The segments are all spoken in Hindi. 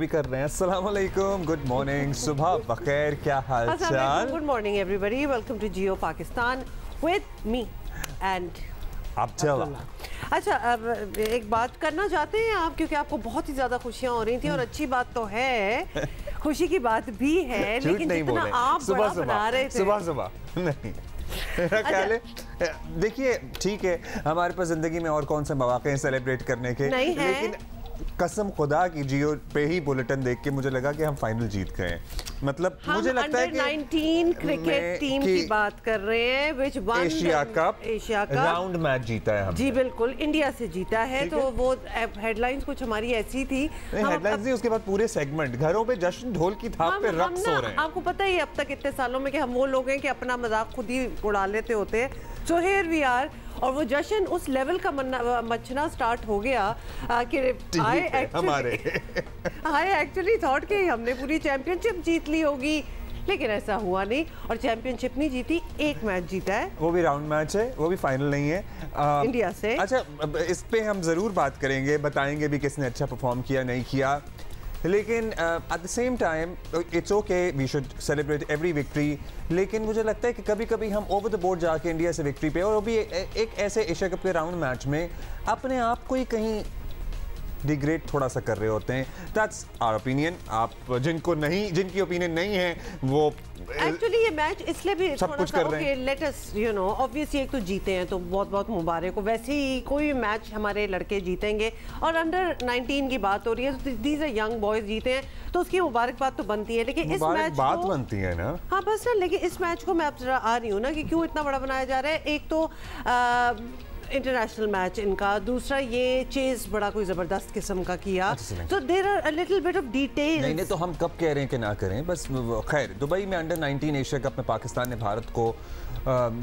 भी कर रहे हैं। अस्सलाम वालेकुम, गुड मॉर्निंग, सुबह बखैर, क्या हाल चाल? Good morning everybody, welcome to Geo Pakistan with me and Abdullah. अच्छा, अब एक बात करना चाहते हैं आप, क्योंकि आपको बहुत ही ज़्यादा खुशियाँ हो रही थी और अच्छी बात तो है, खुशी की बात भी है, लेकिन जितना आप बड़ा बना रहे थे सुबह नहीं मेरा ख्याल है, देखिए ठीक है, हमारे पास जिंदगी में और कौन से मौके हैं सेलिब्रेट करने के, नहीं है। लेकिन कसम खुदा की जियो पे ही बुलेटिन देख के मुझे लगा कि हम फाइनल जीत गए। मतलब मुझे लगता है कि 19 क्रिकेट टीम की बात कर रहे हैं, which one Asia cup round match जीता है हमने। जी बिल्कुल, इंडिया से जीता है। तो वो हेडलाइंस कुछ हमारी ऐसी थी, हेडलाइंस नहीं, उसके बाद पूरे सेगमेंट घरों पे जश्न ढोल की थाप पे रक्स हो रहे हैं। आपको पता ही अब तक इतने सालों में कि हम वो लोग हैं कि अपना मजाक खुद ही उड़ा लेते होते हैं। सो हियर वी आर, और वो जश्न उस लेवल का मचना स्टार्ट हो गया कि आई एक्चुअली थॉट कि हमने पूरी चैंपियनशिप जीत ली होगी, लेकिन ऐसा हुआ नहीं और चैंपियनशिप नहीं जीती, एक मैच जीता है, वो भी राउंड मैच है, वो भी फाइनल नहीं है इंडिया से। अच्छा, इस पे हम जरूर बात करेंगे, बताएंगे भी किसने अच्छा परफॉर्म किया नहीं किया, लेकिन at the same time it's okay, we should celebrate every victory. लेकिन मुझे लगता है कि कभी कभी हम ओवर द बोर्ड जाके इंडिया से विक्ट्री पे, और वो भी एक ऐसे एशिया कप के राउंड मैच में अपने आप को ही कहीं डिग्रेड थोड़ा सा कर रहे होते हैं। That's our opinion. आप जिनकी ओपिनियन नहीं है वो एक्चुअली ये मैच इसलिए भी सब कुछ कर रहे हैं, let us you know, obviously एक तो जीते हैं तो बहुत बहुत मुबारक हो। वैसे ही कोई मैच हमारे लड़के जीतेंगे और अंडर 19 की बात हो रही है, तो दीज आर यंग बॉयज जीते हैं तो उसकी मुबारकबाद तो बनती है, लेकिन इस मैच बात बनती है ना। हाँ बस ना, लेकिन इस मैच को मैं अब जरा आ रही हूँ ना कि क्यों इतना बड़ा बनाया जा रहा है। एक तो इंटरनेशनल मैच इनका, दूसरा ये चेज बड़ा कोई जबरदस्त किस्म का किया, तो there are a little bit of details. नहीं तो हम कब कह रहे हैं कि ना करें, बस खैर दुबई में अंडर 19 एशिया कप में पाकिस्तान ने भारत को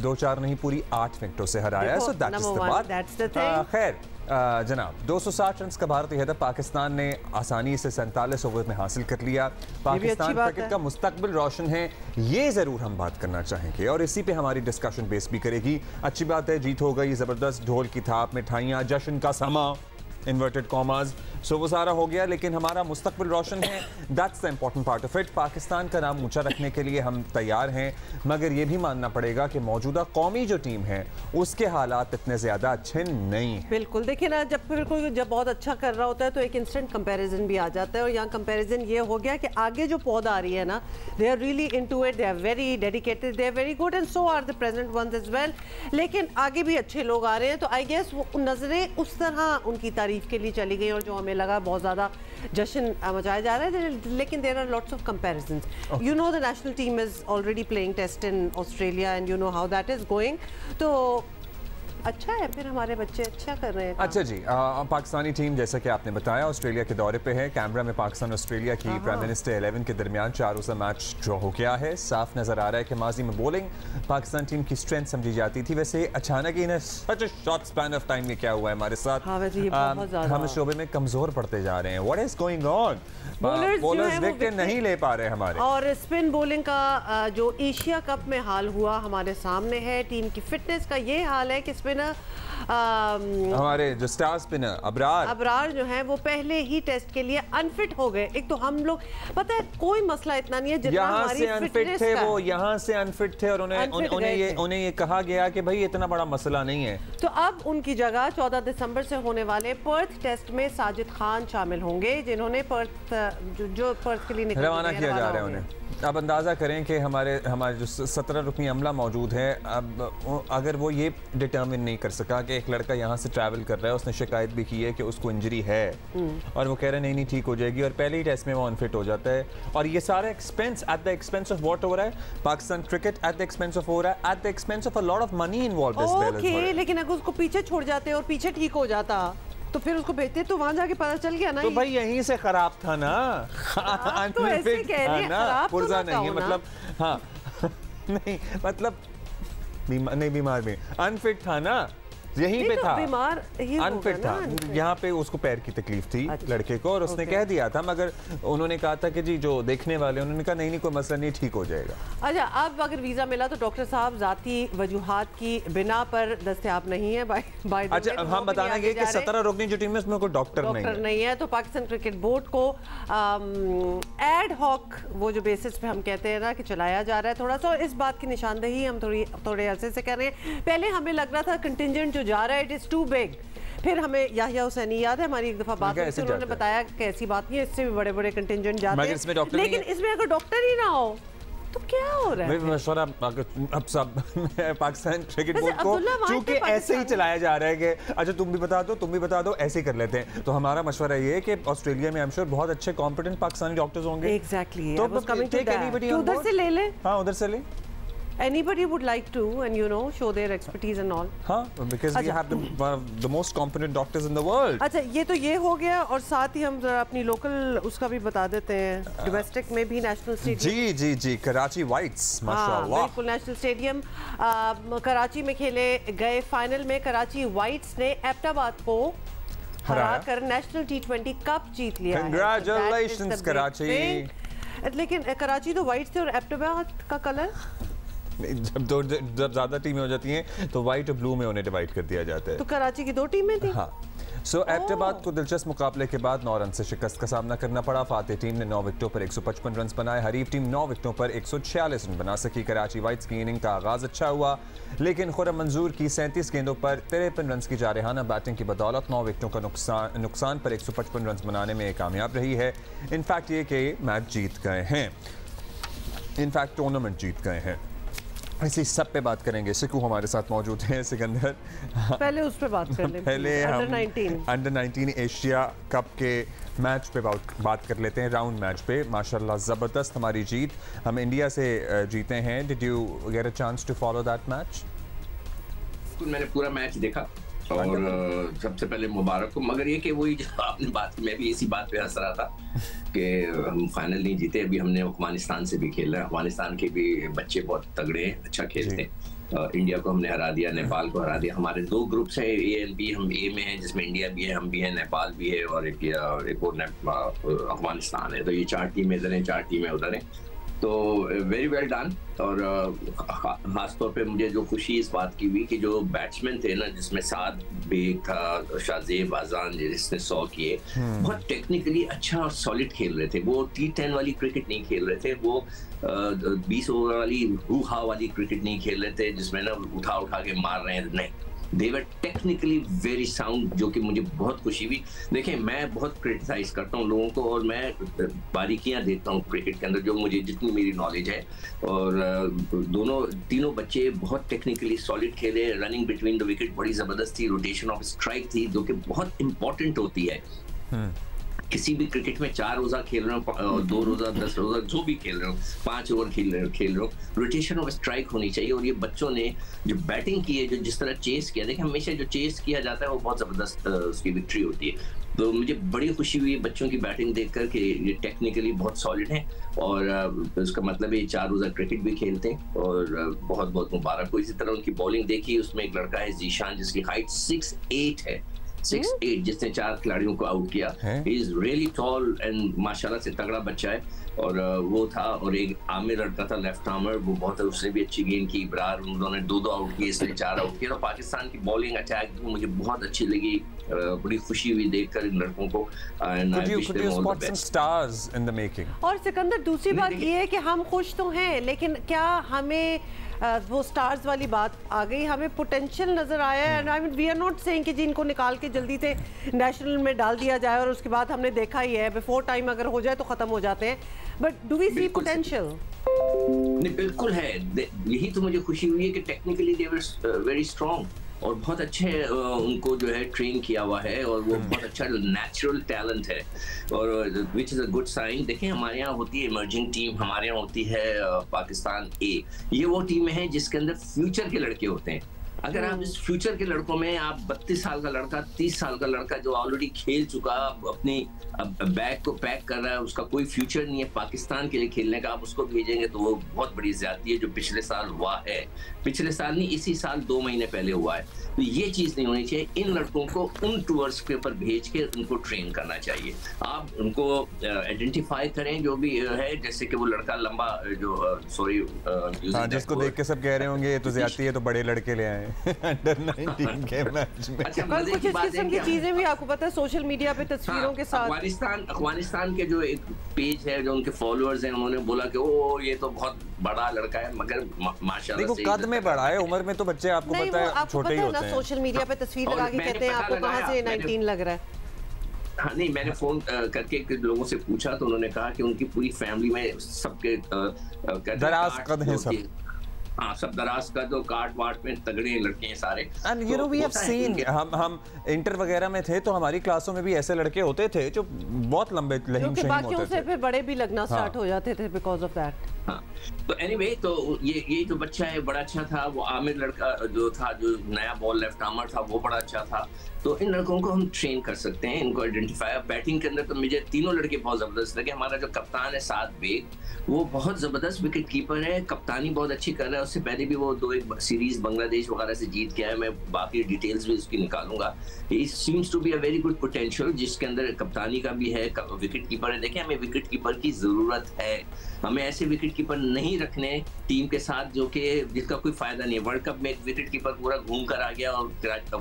2-4 नहीं पूरी 8 विकेटों से हराया। सो दैट्स द बात। खैर जनाब, 260 रन का भारतीय हेडर पाकिस्तान ने आसानी से 47 ओवर में हासिल कर लिया। पाकिस्तान क्रिकेट का मुस्तकबिल रोशन है, ये जरूर हम बात करना चाहेंगे और इसी पे हमारी डिस्कशन बेस भी करेगी। अच्छी बात है, जीत हो गई, जबरदस्त ढोल की थाप, मिठाइयाँ, जश्न का समा, इन्वर्टेड कॉमास, सो वो सारा हो गया, लेकिन हमारा मुस्तकबिल रोशन है। That's the important part of it. Pakistan का नाम ऊंचा रखने के लिए हम तैयार हैं, मगर ये भी मानना पड़ेगा कि मौजूदा कौमी जो टीम है उसके हालात इतने ज़्यादा अच्छे नहीं हैं। बिल्कुल, देखिए ना, जब फिर कोई जब बहुत अच्छा कर रहा होता है तो एक इंस्टेंट कंपैरिजन भी आ जाता है, और यहाँ कंपैरिजन ये हो गया कि आगे जो पौधा आ रही है ना, they are really into it, they are very dedicated, they are very good and so are the present ones as well. लेकिन आगे भी अच्छे लोग आ रहे हैं, तो आई गेस वो नजरें उस तरह उनकी तारीफ के लिए चली गई और जो हमें लगा बहुत ज़्यादा जश्न मचाया जा रहा है, लेकिन there are lots of comparisons. You know the national team is already playing test in Australia and you know how that is going, तो अच्छा है, फिर हमारे बच्चे अच्छा कर रहे हैं। अच्छा जी, पाकिस्तानी टीम जैसा कि आपने बताया ऑस्ट्रेलिया के दौरे पे है। कैमरा में पाकिस्तान ऑस्ट्रेलिया की प्राइम मिनिस्टर 11 के दरमियान 4 रोज़ा मैच ड्रॉ हो गया है। साफ नजर आ रहा है कि माजी में बॉलिंग पाकिस्तान टीम की स्ट्रेंथ समझी जाती थी, वैसे अचानक ही in such a short span of time में क्या हुआ है हमारे साथ, हम इस शोबे में कमजोर पड़ते जा रहे हैं। What is going on? Bowlers wicket नहीं ले पा रहे हमारे, और स्पिन बॉलिंग का जो एशिया कप में हाल हुआ हमारे सामने है। टीम की फिटनेस का ये हाल है कि स्पिनर हमारे जो स्टार स्पिनर अबरार जो है वो पहले ही टेस्ट के लिए अनफिट हो गए। एक तो हम लोग, पता है कोई मसला इतना नहीं है जितना हमारी फिटनेस का, वो यहाँ से अनफिट थे और उन्हें ये कहा गया कि भाई इतना बड़ा मसला नहीं है। तो अब उनकी जगह 14 दिसंबर से होने वाले पर्थ टेस्ट में साजिद खान शामिल होंगे, जिन्होंने पर्थ जो पर्थ के लिए रवाना किया जा रहा है उन्हें। अब अंदाज़ा करें कि हमारे जो 17 रुकनी अमला मौजूद है, अब अगर वो ये डिटर्मिन नहीं कर सका कि एक लड़का यहाँ से ट्रैवल कर रहा है, उसने शिकायत भी की है कि उसको इंजरी है और वो कह रहे नहीं ठीक हो जाएगी, और पहले ही टेस्ट में वो अनफिट हो जाता है, और ये सारा expense at the expense of what हो रहा है, Pakistan cricket at the expense of हो रहा है, at the expense of a lot of money involved as well. Okay, लेकिन अगर उसको पीछे छोड़ जाते और पीछे ठीक हो जाता तो फिर उसको भेजते, तो वहां जाके पता चल गया ना, तो भाई यहीं से खराब था ना। तो ऐसे कह रही है, खराब पुर्जा नहीं है, मतलब हाँ नहीं मतलब नहीं बीमार भी अनफिट था ना, यहीं पे था, बीमार अनफिट था, यहाँ पे उसको पैर की तकलीफ थी लड़के को, और उसने कह दिया था, मगर उन्होंने कहा था कि जी जो देखने वाले उन्होंने कहा नहीं कोई मसला नहीं, ठीक हो जाएगा। अच्छा, अब अगर वीजा मिला तो डॉक्टर साहब जाती वजूहात की बिना पर दस्तयाब नहीं है। अच्छा, हम बता देंगे कि 17 रुकनी जो टीम है उसमें कोई डॉक्टर नहीं है। तो पाकिस्तान क्रिकेट बोर्ड को एड हॉक वो जो बेसिस पे हम कहते हैं ना कि चलाया जा रहा है थोड़ा सा, इस बात की निशानदेही हम थोड़े अरसे से कर रहे हैं। पहले हमें लग रहा था कंटिजेंट जो जा रहा है इट इज टू बिग, फिर हमें याहिया हुसैनी याद है हमारी एक दफा बात हुई, उन्होंने बताया कि ऐसी बात नहीं है, इससे भी बड़े बड़े कंटिजेंट जाते हैं, लेकिन इसमें अगर डॉक्टर ही ना हो तो क्या हो रहा है? मशवरा अब सब पाकिस्तान क्रिकेट बोर्ड को चूंकि ऐसे ही चलाया जा रहा है कि अच्छा तुम भी बता दो ऐसे ही कर लेते हैं, तो हमारा मशवरा ये है कि ऑस्ट्रेलिया में आई एम श्योर बहुत अच्छे कॉम्पिटेंट पाकिस्तानी डॉक्टर्स होंगे। एग्जैक्टली, तो उधर से ले ले, हाँ उधर से ले। Anybody would like to, and you know, show their expertise and all. हाँ, because we have the most competent doctors in the world. अच्छा, ये हो गया, और साथ ही हम जरा अपनी लोकल उसका भी बता देते हैं। डोमेस्टिक में भी नेशनल स्टेडियम जी कराची वाइट्स, माशाअल्लाह, बिल्कुल नेशनल स्टेडियम कराची में खेले गए फाइनल में कराची वाइट्स ने एबटाबाद को हराकर नेशनल T20 कप जीत लिया। Congratulations कराची। लेकिन कराची तो वाइट्स थे और एबटाबाद का कलर जब ज्यादा टीमें हो जाती हैं तो व्हाइट और ब्लू में उन्हें डिवाइड कर दिया जाता है। तो कराची की 2 टीमें थी। हाँ, सो एबटाबाद को दिलचस्प मुकाबले के बाद 9 रन से शिकस्त का सामना करना पड़ा। फातेह टीम ने 9 विकेटों पर 155 रन बनाए, हरीफ टीम 9 विकेटों पर 146 रन बना सकी। कराची वाइट्स की इनिंग का आगाज अच्छा हुआ, लेकिन खुर्रम मंजूर की 37 गेंदों पर 53 रन की जारहाना बैटिंग की बदौलत 9 विकेटों का नुकसान पर 155 रन बनाने में कामयाब रही है। इनफैक्ट ये कि मैच जीत गए हैं, इनफैक्ट टूर्नामेंट जीत गए हैं। इसी सब पे बात करेंगे। सिकू हमारे साथ मौजूद हैं। सिकंदर, पहले उस पे बात कर लें, पहले हम अंडर 19 एशिया कप के मैच पे बात कर लेते हैं, राउंड मैच पे। माशाल्लाह ज़बरदस्त हमारी जीत, हम इंडिया से जीते हैं। Did you get a chance to follow that match? मैंने पूरा मैच देखा और सबसे पहले मुबारक हो, मगर ये कि वही जो आपने बात की, मैं भी इसी बात पे हंस रहा था कि हम फाइनल नहीं जीते। अभी हमने अफगानिस्तान से भी खेला, अफगानिस्तान के भी बच्चे बहुत तगड़े हैं, अच्छा खेलते हैं। इंडिया को हमने हरा दिया, नेपाल को हरा दिया। हमारे 2 ग्रुप्स हैं, ए एंड बी। हम ए में हैं जिसमें इंडिया भी है, हम भी हैं, नेपाल भी है, और एक और अफगानिस्तान है। तो ये 4 टीमें इधर हैं, 4 टीमें उधर हैं। तो वेरी वेल डन। और खासतौर पे मुझे जो खुशी इस बात की हुई कि जो बैट्समैन थे ना, जिसमें साद बेग था, शाहजेब आजान जिसने 100 किए, बहुत टेक्निकली अच्छा और सॉलिड खेल रहे थे। वो T10 वाली क्रिकेट नहीं खेल रहे थे, वो 20 ओवर वाली हू-हा वाली क्रिकेट नहीं खेल रहे थे जिसमें ना उठा के मार रहे हैं, नहीं। They were technically very sound, जो कि मुझे बहुत खुशी हुई। देखें, मैं बहुत क्रिटिसाइज करता हूँ लोगों को, और मैं बारीकियां देखता हूँ क्रिकेट के अंदर, जो मुझे जितनी मेरी नॉलेज है। और तीनों बच्चे बहुत टेक्निकली सॉलिड खेले। रनिंग बिटवीन द विकेट बड़ी ज़बरदस्त थी, रोटेशन ऑफ स्ट्राइक थी जो कि बहुत इंपॉर्टेंट होती है। किसी भी क्रिकेट में 4 रोजा खेल रहे हो, 2 रोजा, 10 रोजा, जो भी खेल रहे हो, 5 ओवर खेल रहे हो, रोटेशन ऑफ स्ट्राइक होनी चाहिए। और ये बच्चों ने जो बैटिंग की है, जो जिस तरह चेस किया, देखिए हमेशा जो चेस किया जाता है वो बहुत ज़बरदस्त उसकी विक्ट्री होती है। तो मुझे बड़ी खुशी हुई बच्चों की बैटिंग देखकर कि ये टेक्निकली बहुत सॉलिड हैं, और उसका मतलब है 4 रोजा क्रिकेट भी खेलते हैं, और बहुत बहुत मुबारक हो। इसी तरह उनकी बॉलिंग देखी, उसमें एक लड़का है जीशान जिसकी हाइट 6'8" है, 6'8", जिसने 4 खिलाड़ियों को आउट किया। He is really tall and माशाल्लाह से तगड़ा बच्चा है। और वो था, और एक आमिर लड़का था लेफ्ट आर्मर, वो बहुत, उसने भी अच्छी गेंद की। इब्रार, उन्होंने 2 आउट किए, इसने 4 आउट किए। तो पाकिस्तान की बॉलिंग अटैक मुझे बहुत अच्छी लगी, बड़ी खुशी हुई देखकर इन लड़कों को। और सिकंदर, दूसरी बात ये है कि हम खुश तो हैं, लेकिन क्या हमें वो स्टार्स वाली बात आ गई, हमें पोटेंशियल नजर आया है। And I mean we are not saying कि जिनको निकाल के जल्दी से नेशनल में डाल दिया जाए, और उसके बाद हमने देखा ही है बिफोर टाइम अगर हो जाए तो खत्म हो जाते हैं। But do we see potential? नहीं, बिल्कुल है। यही तो मुझे खुशी हुई है कि technically they were very strong, और बहुत अच्छे उनको जो है ट्रेन किया हुआ है, और वो बहुत अच्छा नेचुरल टैलेंट है, और which is a good sign. देखें, हमारे यहाँ होती है इमर्जिंग टीम, हमारे यहाँ होती है पाकिस्तान ए। ये वो टीमें हैं जिसके अंदर फ्यूचर के लड़के होते हैं, अगर आप इस फ्यूचर के लड़कों में आप 32 साल का लड़का, 30 साल का लड़का जो ऑलरेडी खेल चुका, अपनी बैग को पैक कर रहा है, उसका कोई फ्यूचर नहीं है पाकिस्तान के लिए खेलने का, आप उसको भेजेंगे तो वो बहुत बड़ी ज्यादती है जो पिछले साल हुआ है। पिछले साल नहीं, इसी साल 2 महीने पहले हुआ है। तो ये चीज नहीं होनी चाहिए। इन लड़कों को उन टूर्स के ऊपर भेज के उनको ट्रेन करना चाहिए। आप उनको आइडेंटिफाई करें जो भी है, जैसे कि वो लड़का लंबा जो सॉरी जिसको देख के सब कह रहे होंगे ये तो ज्यादती है, तो बड़े लड़के ले आए अंडर 19 के मैच में। अच्छा, कुछ इस किस्म की चीजें भी आपको पता है सोशल मीडिया पे तस्वीरों के साथ। अफगानिस्तान के जो एक पेज है, जो उनके फॉलोअर्स हैं, उन्होंने बोला कि ओ ये तो बहुत बड़ा लड़का है, मगर माशाल्लाह देखो कद में बड़ा है, उम्र में तो बच्चे आपको पता है छोटे ही होते हैं। सोशल मीडिया पे तस्वीर लगा के कहते हैं आपको कहां से 19 लग रहा है। हाँ नहीं, मैंने फोन करके लोगों से पूछा तो उन्होंने कहा कि उनकी पूरी फैमिली में सबके दराज कद हैं सब। हाँ, सब दराज का जो काट वाट में तगड़े लड़के हैं सारे। And you know we have seen, हम इंटर वगैरह में थे तो हमारी क्लासों में भी ऐसे लड़के होते थे जो बहुत लंबे लहीम शहीम होते थे, बाकियों से फिर बड़े भी लगना स्टार्ट हो जाते थे बिकॉज ऑफ दैट। हाँ, तो एनीवे तो ये जो बच्चा है बड़ा अच्छा था। वो आमिर लड़का जो था, जो नया बॉल लेफ्ट आर्मर था, वो बड़ा अच्छा था। तो इन लड़कों को हम ट्रेन कर सकते हैं, इनको आइडेंटिफाई। बैटिंग के अंदर तो मुझे तीनों लड़के बहुत जबरदस्त लगे। हमारा जो कप्तान है साद बेग, वो बहुत जबरदस्त विकेट कीपर है, कप्तानी बहुत अच्छी कर रहा है। उससे पहले भी वो 2-1 सीरीज बांग्लादेश वगैरह से जीत के आया। मैं बाकी डिटेल्स भी उसकी निकालूंगा। He seems to be a very good potential, जिसके अंदर कप्तानी का भी है, विकेट कीपर है। देखिए, हमें विकेट कीपर की जरूरत है। हमें ऐसे विकेट कीपर नहीं रखने टीम के साथ जो कि जिसका कोई फायदा नहीं है। वर्ल्ड कप में एक विकेट कीपर पूरा घूम कर आ गया और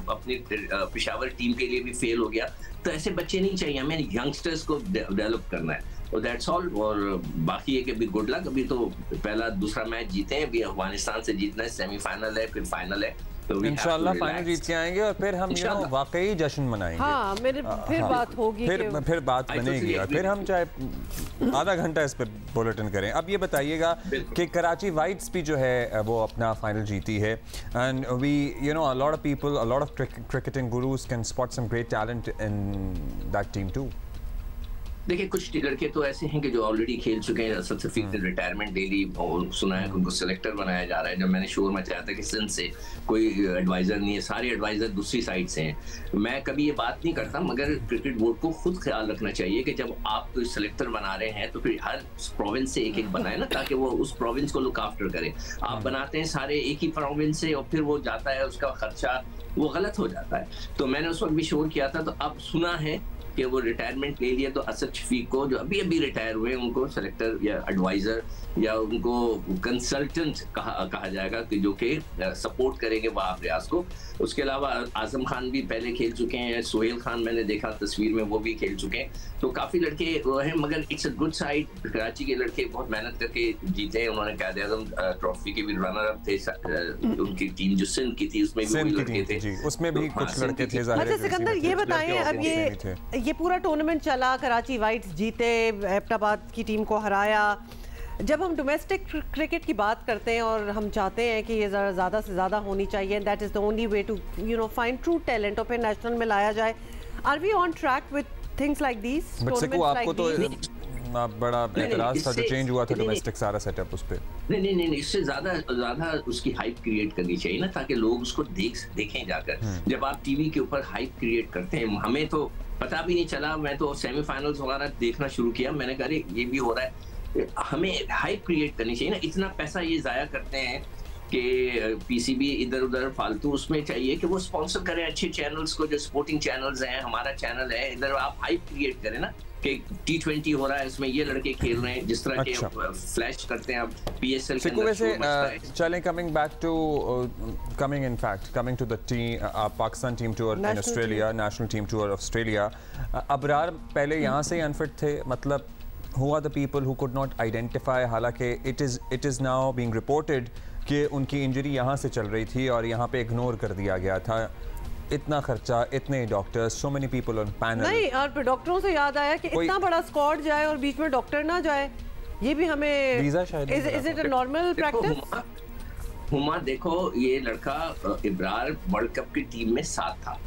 अपनी पेशावर टीम के लिए भी फेल हो गया। तो ऐसे बच्चे नहीं चाहिए, हमें यंगस्टर्स को डेवलप करना है। और दैट्स ऑल। और बाकी है कि अभी गुड लक, अभी तो पहला दूसरा मैच जीते हैं, अभी अफगानिस्तान से जीतना है, सेमीफाइनल है, फिर फाइनल है। तो इंशाल्लाह फाइनल जीत के आएंगे और फिर हम वाकई जश्न मनाएंगे। हाँ, फिर बात होगी, फिर बात बनेगी और फिर हम चाहे आधा घंटा इस पे बुलेटिन करें। अब ये बताइएगा कि कराची वाइट्स भी जो है वो अपना फाइनल जीती है and we you know a lot of people, a lot of cricketing gurus can spot some great talent in that team too. देखिए, कुछ लड़के तो ऐसे हैं कि जो ऑलरेडी खेल चुके हैं। असद शफीक ने रिटायरमेंट ले ली और सुना है कि उनको सिलेक्टर बनाया जा रहा है। जब मैंने शोर मचाया था कि सिंध से कोई एडवाइजर नहीं है, सारे एडवाइजर दूसरी साइड से हैं। मैं कभी ये बात नहीं करता, मगर क्रिकेट बोर्ड को खुद ख्याल रखना चाहिए कि जब आप कोई सिलेक्टर बना रहे हैं तो फिर हर प्रोविंस से एक बनाए ना, ताकि वो उस प्रोविंस को लुक आफ्टर करे। आप बनाते हैं सारे एक ही प्रोविंस से और फिर वो जाता है, उसका खर्चा वो गलत हो जाता है। तो मैंने उस वक्त भी शोर किया था। तो अब सुना है कि वो रिटायरमेंट ले लिया, तो असद शफीक को जो अभी अभी रिटायर हुए उनको सेलेक्टर या एडवाइजर या उनको कंसल्टेंट कहा जाएगा कि जो कि सपोर्ट करेंगे वहाब रियाज को। उसके अलावा आजम खान भी पहले खेल चुके हैं, सोहेल खान मैंने देखा तस्वीर में, वो भी खेल चुके हैं। तो काफी लड़के वो हैं, मगर it's a good side. Karachi के लड़के बहुत मेहनत करके जीते हैं। उन्होंने कायदे आजम ट्रॉफी के भी रनर अप थे। उनकी टीम जो सिंध की थी उसमें भी लड़के थे, उसमें भी कुछ लड़के थे। अच्छा सिकंदर, ये बताएं, अब ये पूरा टूर्नामेंट चला, कराची वाइट्स जीते, एबटाबाद की टीम को हराया। जब हम डोमेस्टिक क्रिकेट की बात करते हैं और हम चाहते हैं कि ये ज़्यादा से ज़्यादा होनी चाहिए, that is the only way to you know find true talent और फिर नेशनल में लाया जाए। Are we on track with things like these? आपको तो बड़ा एतराज था जो चेंज हुआ था डोमेस्टिक सारा सेटअप उस पे। नहीं, इससे ज़्यादा उसकी हाइप क्रिएट करनी चाहिए ना, ताकि लोग उसको देखें जाकर। जब आप टीवी के ऊपर हाइप क्रिएट करते हैं, हमें तो पता भी नहीं चला। मैं तो सेमीफाइनल्स वगैरह देखना शुरू किया, मैंने कहा ये भी हो रहा है। हमें हाइप क्रिएट करनी चाहिए ना। इतना पैसा ये जाया करते हैं कि पीसीबी इधर उधर फालतू, उसमें चाहिए कि वो स्पॉन्सर करें अच्छे चैनल्स को, जो स्पोर्टिंग चैनल्स हैं। हमारा चैनल है, इधर आप हाइप क्रिएट करें ना कि T20 हो रहा है, इसमें ये लड़के खेल रहे हैं, जिस तरह के फ्लैश करते हैं आप PSL के अंदर। चलें, coming to the team, Pakistan team tour in Australia, national team tour Australia. Abrar पहले यहाँ से अनफिट थे, मतलब who are the people who could not identify, हालांकि it is now being reported कि उनकी इंजरी यहाँ से चल रही थी और यहाँ पे इग्नोर कर दिया गया था। इतना खर्चा, इतने doctors, so many people on panel। नहीं, और डॉक्टरों से याद आया कि इतना बड़ा स्क्वाड जाए और बीच में डॉक्टर ना जाए, ये भी हमें वीजा शायद is it a normal practice? Huma, देखो ये लड़का इब्रार वर्ल्ड कप की टीम में साथ था,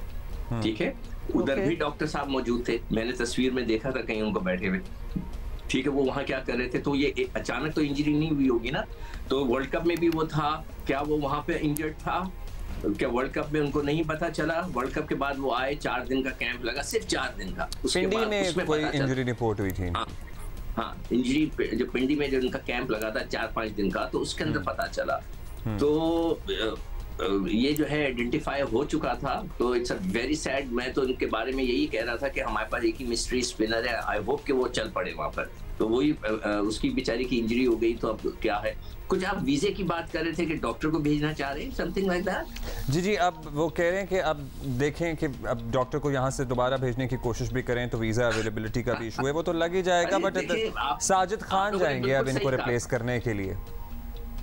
ठीक है, उधर भी डॉक्टर साहब मौजूद थे। मैंने तस्वीर में देखा था कहीं उनको बैठे हुए, ठीक है, वो वहाँ क्या कर रहे थे। तो ये अचानक तो इंजरी नहीं हुई होगी ना। तो वर्ल्ड कप में भी वो था, क्या वो वहाँ पे इंजर्ड था? क्या वर्ल्ड कप में उनको नहीं पता चला? वर्ल्ड कप के बाद वो आए, 4 दिन का कैंप लगा, सिर्फ 4 दिन का। पिंडी में कोई इंजरी रिपोर्ट हुई थी। हाँ, इंजरी जो पिंडी में जो उनका कैंप लगा था 4-5 दिन का, तो उसके अंदर पता चला। तो ये जो है आइडेंटिफाई हो चुका था। तो इट्स अ वेरी सैड। मैं तो इनके बारे में यही कह रहा था कि हमारे पास एक ही मिस्ट्री स्पिनर है, आई होप कि वो चल पड़े वहां पर। तो वही उसकी बेचारी की इंजरी हो गई, तो अब क्या है। कुछ आप वीजे की बात कर रहे थे कि डॉक्टर को भेजना चाह रहे हैं, समथिंग लाइक दैट। जी, अब वो कह रहे हैं कि अब देखें कि अब डॉक्टर को यहाँ से दोबारा भेजने की कोशिश भी करें तो वीजा अवेलेबिलिटी का भी इशू है, वो तो लग ही जाएगा। बट साजिद खान जाएंगे अब इनको रिप्लेस करने के लिए।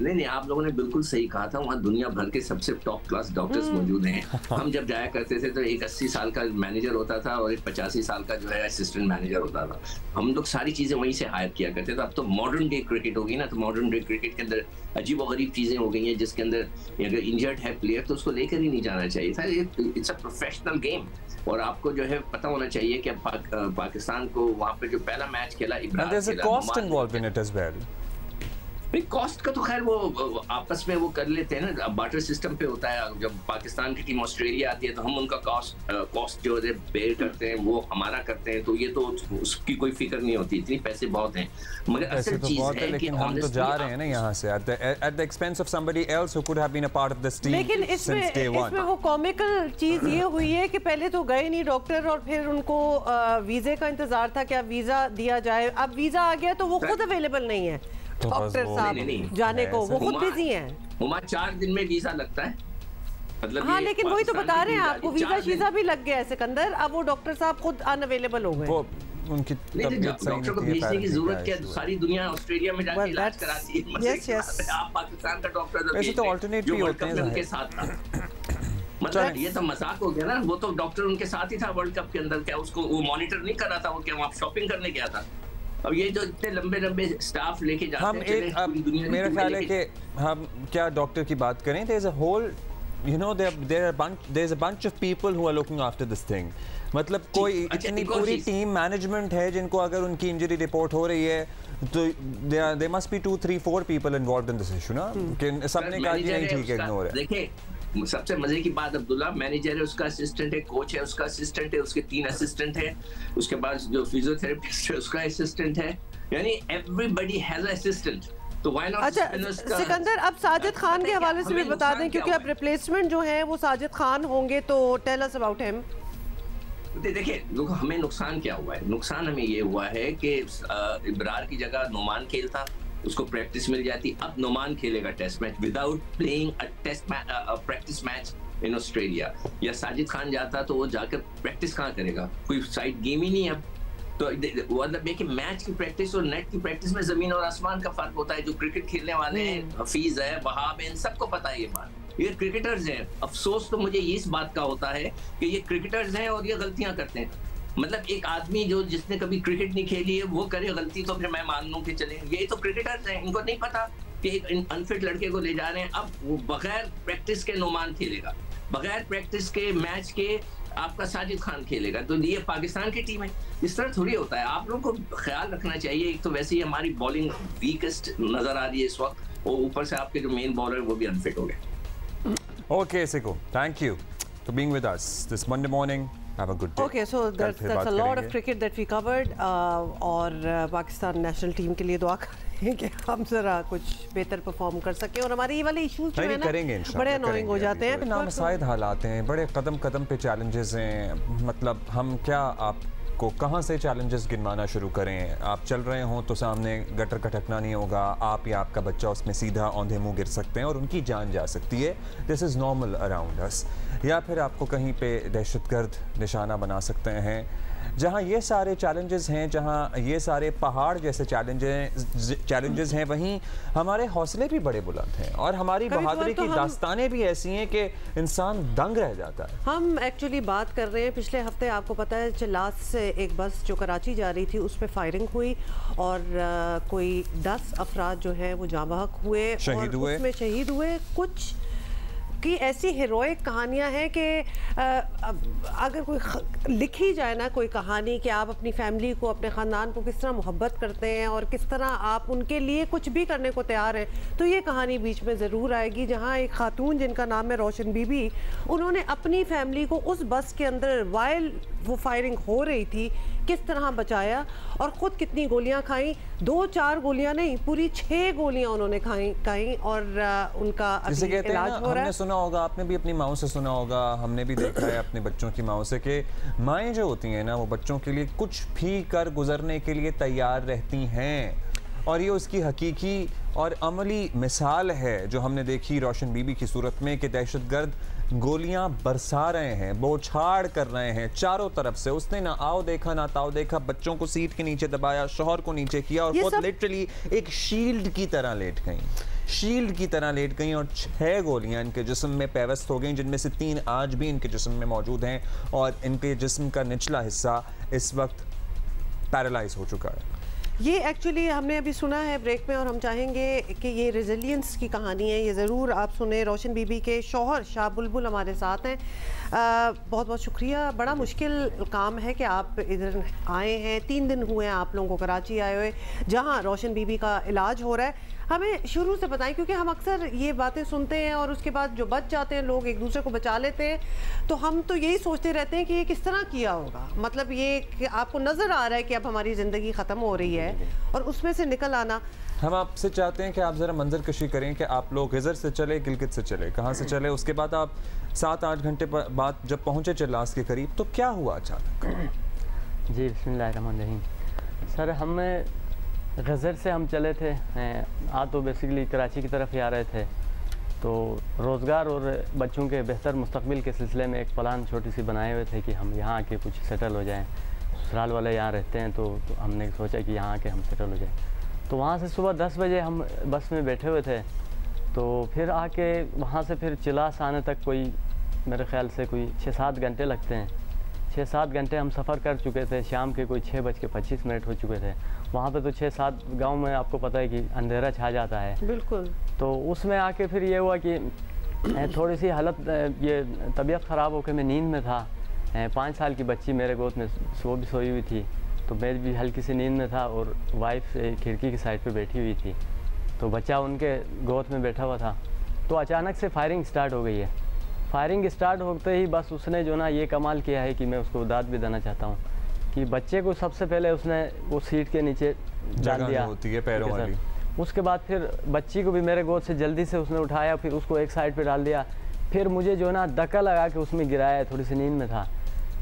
नहीं, आप लोगों ने बिल्कुल सही कहा था। वहाँ दुनिया भर के सबसे टॉप क्लास डॉक्टर्स मौजूद हैं। हम जब जाया करते थे तो एक 80 साल का मैनेजर होता था और एक 85 साल का जो है असिस्टेंट मैनेजर होता था। हम लोग सारी चीजें वहीं से हायर किया करते थे। अब तो मॉडर्न डे क्रिकेट होगी ना, तो मॉडर्न डे क्रिकेट के अंदर अजीब और गरीब चीजें हो गई हैं, जिसके अंदर अगर इंजर्ड है प्लेयर तो उसको लेकर ही नहीं जाना चाहिए था। It's a professional game. और आपको जो है पता होना चाहिए कि पाकिस्तान को वहाँ पे जो पहला मैच खेला इब्राहिम, कॉस्ट का तो खैर वो आपस में वो कर लेते हैं ना, बार्टर सिस्टम पे होता है। जब पाकिस्तान की टीम ऑस्ट्रेलिया आती है तो हम उनका कॉस्ट जो है बेयर करते हैं, वो हमारा करते हैं। तो ये तो उसकी कोई फिक्र नहीं होती, इतनी पैसे बहुत हैं। मगर असल चीज है कि हम तो जा रहे हैं ना यहाँ से at the expense of somebody else who could have been a part of this team लेकिन इसमें वो कॉमिकल चीज ये हुई है कि पहले तो गए नहीं डॉक्टर और फिर उनको वीजे का इंतजार था, क्या वीजा दिया जाए। अब वीजा आ गया तो वो खुद अवेलेबल नहीं है डॉक्टर साहब जाने को, वो खुद बिजी हैं। उमा 4 दिन में वीजा लगता है, मतलब हाँ, लेकिन वही तो बता रहे हैं आपको, वीजा शीजा भी लग गया है सिकंदर। अब वो डॉक्टर साहब खुद अनअवेलेबल हो गए। उनकी डॉक्टर को भेजने की जरूरत क्या? सारी दुनिया ऑस्ट्रेलिया में जाके इलाज कराती है। आप पाकिस्तान का डॉक्टर वैसे तो ऑल्टरनेट भी होते हैं उनके साथ था। मतलब ये तो मजाक हो गया ना। वो तो डॉक्टर उनके साथ ही था वर्ल्ड कप के अंदर। क्या उसको वो मॉनिटर नहीं कर रहा था? वो क्या वहाँ शॉपिंग करने गया था? अब ये जो इतने लंबे स्टाफ लेके जाते हम हैं, एक मेरा ख्याल है कि हम क्या डॉक्टर की बात करें, there is a whole there is a bunch of people who are looking after this thing. मतलब कोई इतनी पूरी टीम मैनेजमेंट है जिनको अगर उनकी इंजरी रिपोर्ट हो रही है तो there must be 2, 3, 4 people involved in this issue ना, कि सबने कहा कि नहीं ठीक है, इग्नोर है। देखिए सबसे मजे की बात, अब्दुल्ला मैनेजर है, उसका असिस्टेंट है, कोच है, उसका असिस्टेंट है, उसके 3 असिस्टेंट है, उसके बाद जो फिजियोथेरेपिस्ट है उसका असिस्टेंट है, यानी एवरीबॉडी हैज अ असिस्टेंट। तो व्हाई नॉट? अच्छा सिकंदर, अब साजिद खान के हवाले से भी बता दें, क्योंकि अब रिप्लेसमेंट जो है वो साजिद खान होंगे, तो टेल अस अबाउट हिम। देखिए हमें नुकसान क्या हुआ है? नुकसान हमें ये हुआ है कि इब्रार की जगह नोमान खेलता, उसको प्रैक्टिस मिल जाती। अब नोमान खेलेगा test match without playing a test match, practice match in Australia. या साजिद खान जाता तो वो जाकर प्रैक्टिस कहाँ करेगा? कोई साइड गेम ही नहीं है। तो मतलब कि मैच की प्रैक्टिस और नेट की प्रैक्टिस में जमीन और आसमान का फर्क होता है। जो क्रिकेट खेलने वाले हैं, हफीज है, वहाब है, इन सबको पता है ये बात। ये क्रिकेटर्स हैं। अफसोस तो मुझे इस बात का होता है कि ये क्रिकेटर्स हैं और ये गलतियां करते हैं। मतलब एक आदमी जो जिसने कभी क्रिकेट नहीं खेली है वो करे गलती, तो फिर मैं मान लूं कि चले, ये तो क्रिकेटर्स हैं, इनको नहीं पता कि एक अनफिट लड़के को ले जा रहे हैं। अब वो बगैर प्रैक्टिस के नोमान खेलेगा, बगैर प्रैक्टिस के मैच के आपका साजिद खान खेलेगा। तो ये पाकिस्तान की टीम है, इस तरह थोड़ी होता है। आप लोगों को ख्याल रखना चाहिए। एक तो वैसे ही हमारी बॉलिंग वीकेस्ट नजर आ रही है इस वक्त, और ऊपर से आपके जो मेन बॉलर वो भी अनफिट हो गए। Okay, Siko, thank you for being with us this Monday morning. Have a good day. Okay, so that's a lot of cricket that we covered. और पाकिस्तान नेशनल टीम के लिए दुआ करें कि हम जरा कुछ बेहतर परफॉर्म कर सकें और हमारे ये वाले इश्यूज जो है ना बड़े अनोइंग हो जाते हैं। नामसाइद हालात हैं, बड़े कदम कदम पे चैलेंजेस हैं। मतलब हम क्या आपको कहाँ से चैलेंजेस गिनवाना शुरू करें? आप चल रहे हों तो सामने गटर खटकना नहीं होगा, आप या आपका बच्चा उसमें सीधा औंधे मुंह गिर सकते हैं और उनकी जान जा सकती है। This is normal around us. या फिर आपको कहीं पे दहशतगर्द निशाना बना सकते हैं। जहाँ ये सारे चैलेंजेस हैं, जहाँ ये सारे पहाड़ जैसे चैलेंजेस हैं, वहीं हमारे हौसले भी बड़े बुलंद हैं और हमारी बहादुरी की दास्तानें भी ऐसी हैं कि इंसान दंग रह जाता है। हम एक्चुअली बात कर रहे हैं, पिछले हफ्ते आपको पता है चिल्लास से एक बस जो कराची जा रही थी उस पर फायरिंग हुई और कोई 10 अफराद जो हैं वो जाँ बहक हुए, शहीद हुए। उसमें शहीद हुए। कुछ कि ऐसी हीरोइक कहानियां हैं कि अगर कोई लिखी जाए ना कोई कहानी कि आप अपनी फैमिली को, अपने ख़ानदान को किस तरह मोहब्बत करते हैं और किस तरह आप उनके लिए कुछ भी करने को तैयार हैं, तो ये कहानी बीच में ज़रूर आएगी। जहाँ एक खातून जिनका नाम है रोशन बीबी, उन्होंने अपनी फैमिली को उस बस के अंदर वाइल वो फायरिंग हो रही थी किस तरह बचाया और ख़ुद कितनी गोलियां खाई, 2-4 गोलियां नहीं, पूरी 6 गोलियां उन्होंने खाई और उनका अभी इलाज हो रहा है। हमने सुना होगा, आपने भी अपनी माओ से सुना होगा, हमने भी देखा है अपने बच्चों की माओ से कि माएँ जो होती हैं ना, वो बच्चों के लिए कुछ भी कर गुजरने के लिए तैयार रहती हैं। और ये उसकी हकीकी और अमली मिसाल है जो हमने देखी रोशन बीबी की सूरत में कि दहशतगर्द गोलियां बरसा रहे हैं, बौछार कर रहे हैं चारों तरफ से। उसने ना आओ देखा ना ताओ देखा, बच्चों को सीट के नीचे दबाया, शौहर को नीचे किया और खुद लिटरली एक शील्ड की तरह लेट गई, शील्ड की तरह लेट गई और 6 गोलियां इनके जिस्म में पैवस्त हो गई, जिनमें से 3 आज भी इनके जिस्म में मौजूद हैं और इनके जिस्म का निचला हिस्सा इस वक्त पैरालाइज हो चुका है। ये एक्चुअली हमने अभी सुना है ब्रेक में और हम चाहेंगे कि ये रेजिलियंस की कहानी है, ये ज़रूर आप सुने। रोशन बीबी के शौहर शाह बुलबुल हमारे साथ हैं। बहुत बहुत शुक्रिया। बड़ा मुश्किल काम है कि आप इधर आए हैं, 3 दिन हुए हैं आप लोगों को कराची आए हुए, जहाँ रोशन बीबी का इलाज हो रहा है। हमें शुरू से बताएं, क्योंकि हम अक्सर ये बातें सुनते हैं और उसके बाद जो बच जाते हैं लोग एक दूसरे को बचा लेते हैं, तो हम तो यही सोचते रहते हैं कि ये किस तरह किया होगा। मतलब ये कि आपको नज़र आ रहा है कि अब हमारी ज़िंदगी ख़त्म हो रही है और उसमें से निकल आना। हम आपसे चाहते हैं कि आप ज़रा मंजर कशी करें कि आप लोग गिज़र से चले, गिलगित से चले, कहाँ से चले, उसके बाद आप 7-8 घंटे बाद जब पहुँचे चिल्लास के करीब, तो क्या हुआ अचानक? जी बिस्मिल्लाहिर्रहमानिर्रहीम। सर हमें गज़र से हम चले थे, तो बेसिकली कराची की तरफ ही आ रहे थे, तो रोज़गार और बच्चों के बेहतर मुस्तकबिल के सिलसिले में एक प्लान छोटी सी बनाए हुए थे कि हम यहाँ आके कुछ सेटल हो जाएं। ससुराल वाले यहाँ रहते हैं, तो हमने सोचा कि यहाँ आके हम सेटल हो जाएं। तो वहाँ से सुबह 10 बजे हम बस में बैठे हुए थे, तो फिर आके वहाँ से फिर चिलास आने तक कोई मेरे ख़्याल से कोई 6-7 घंटे लगते हैं। 6-7 घंटे हम सफ़र कर चुके थे, शाम के कोई 6:25 हो चुके थे। वहाँ पे तो 6-7 गांव में आपको पता है कि अंधेरा छा जाता है। बिल्कुल। तो उसमें आके फिर ये हुआ कि थोड़ी सी हालत, ये तबीयत ख़राब होकर मैं नींद में था। 5 साल की बच्ची मेरे गोद में वो भी सोई हुई थी, तो मैं भी हल्की सी नींद में था और वाइफ खिड़की की साइड पे बैठी हुई थी, तो बच्चा उनके गोद में बैठा हुआ था। तो अचानक से फायरिंग स्टार्ट हो गई है। फायरिंग स्टार्ट होते ही बस उसने जो ना ये कमाल किया है कि मैं उसको दाद भी देना चाहता हूँ कि बच्चे को सबसे पहले उसने वो सीट के नीचे डाल दिया, होती है पैरों वाली। उसके बाद फिर बच्ची को भी मेरे गोद से जल्दी से उसने उठाया, फिर उसको एक साइड पे डाल दिया, फिर मुझे जो ना धक्का लगा के उसमें गिराया। थोड़ी सी नींद में था,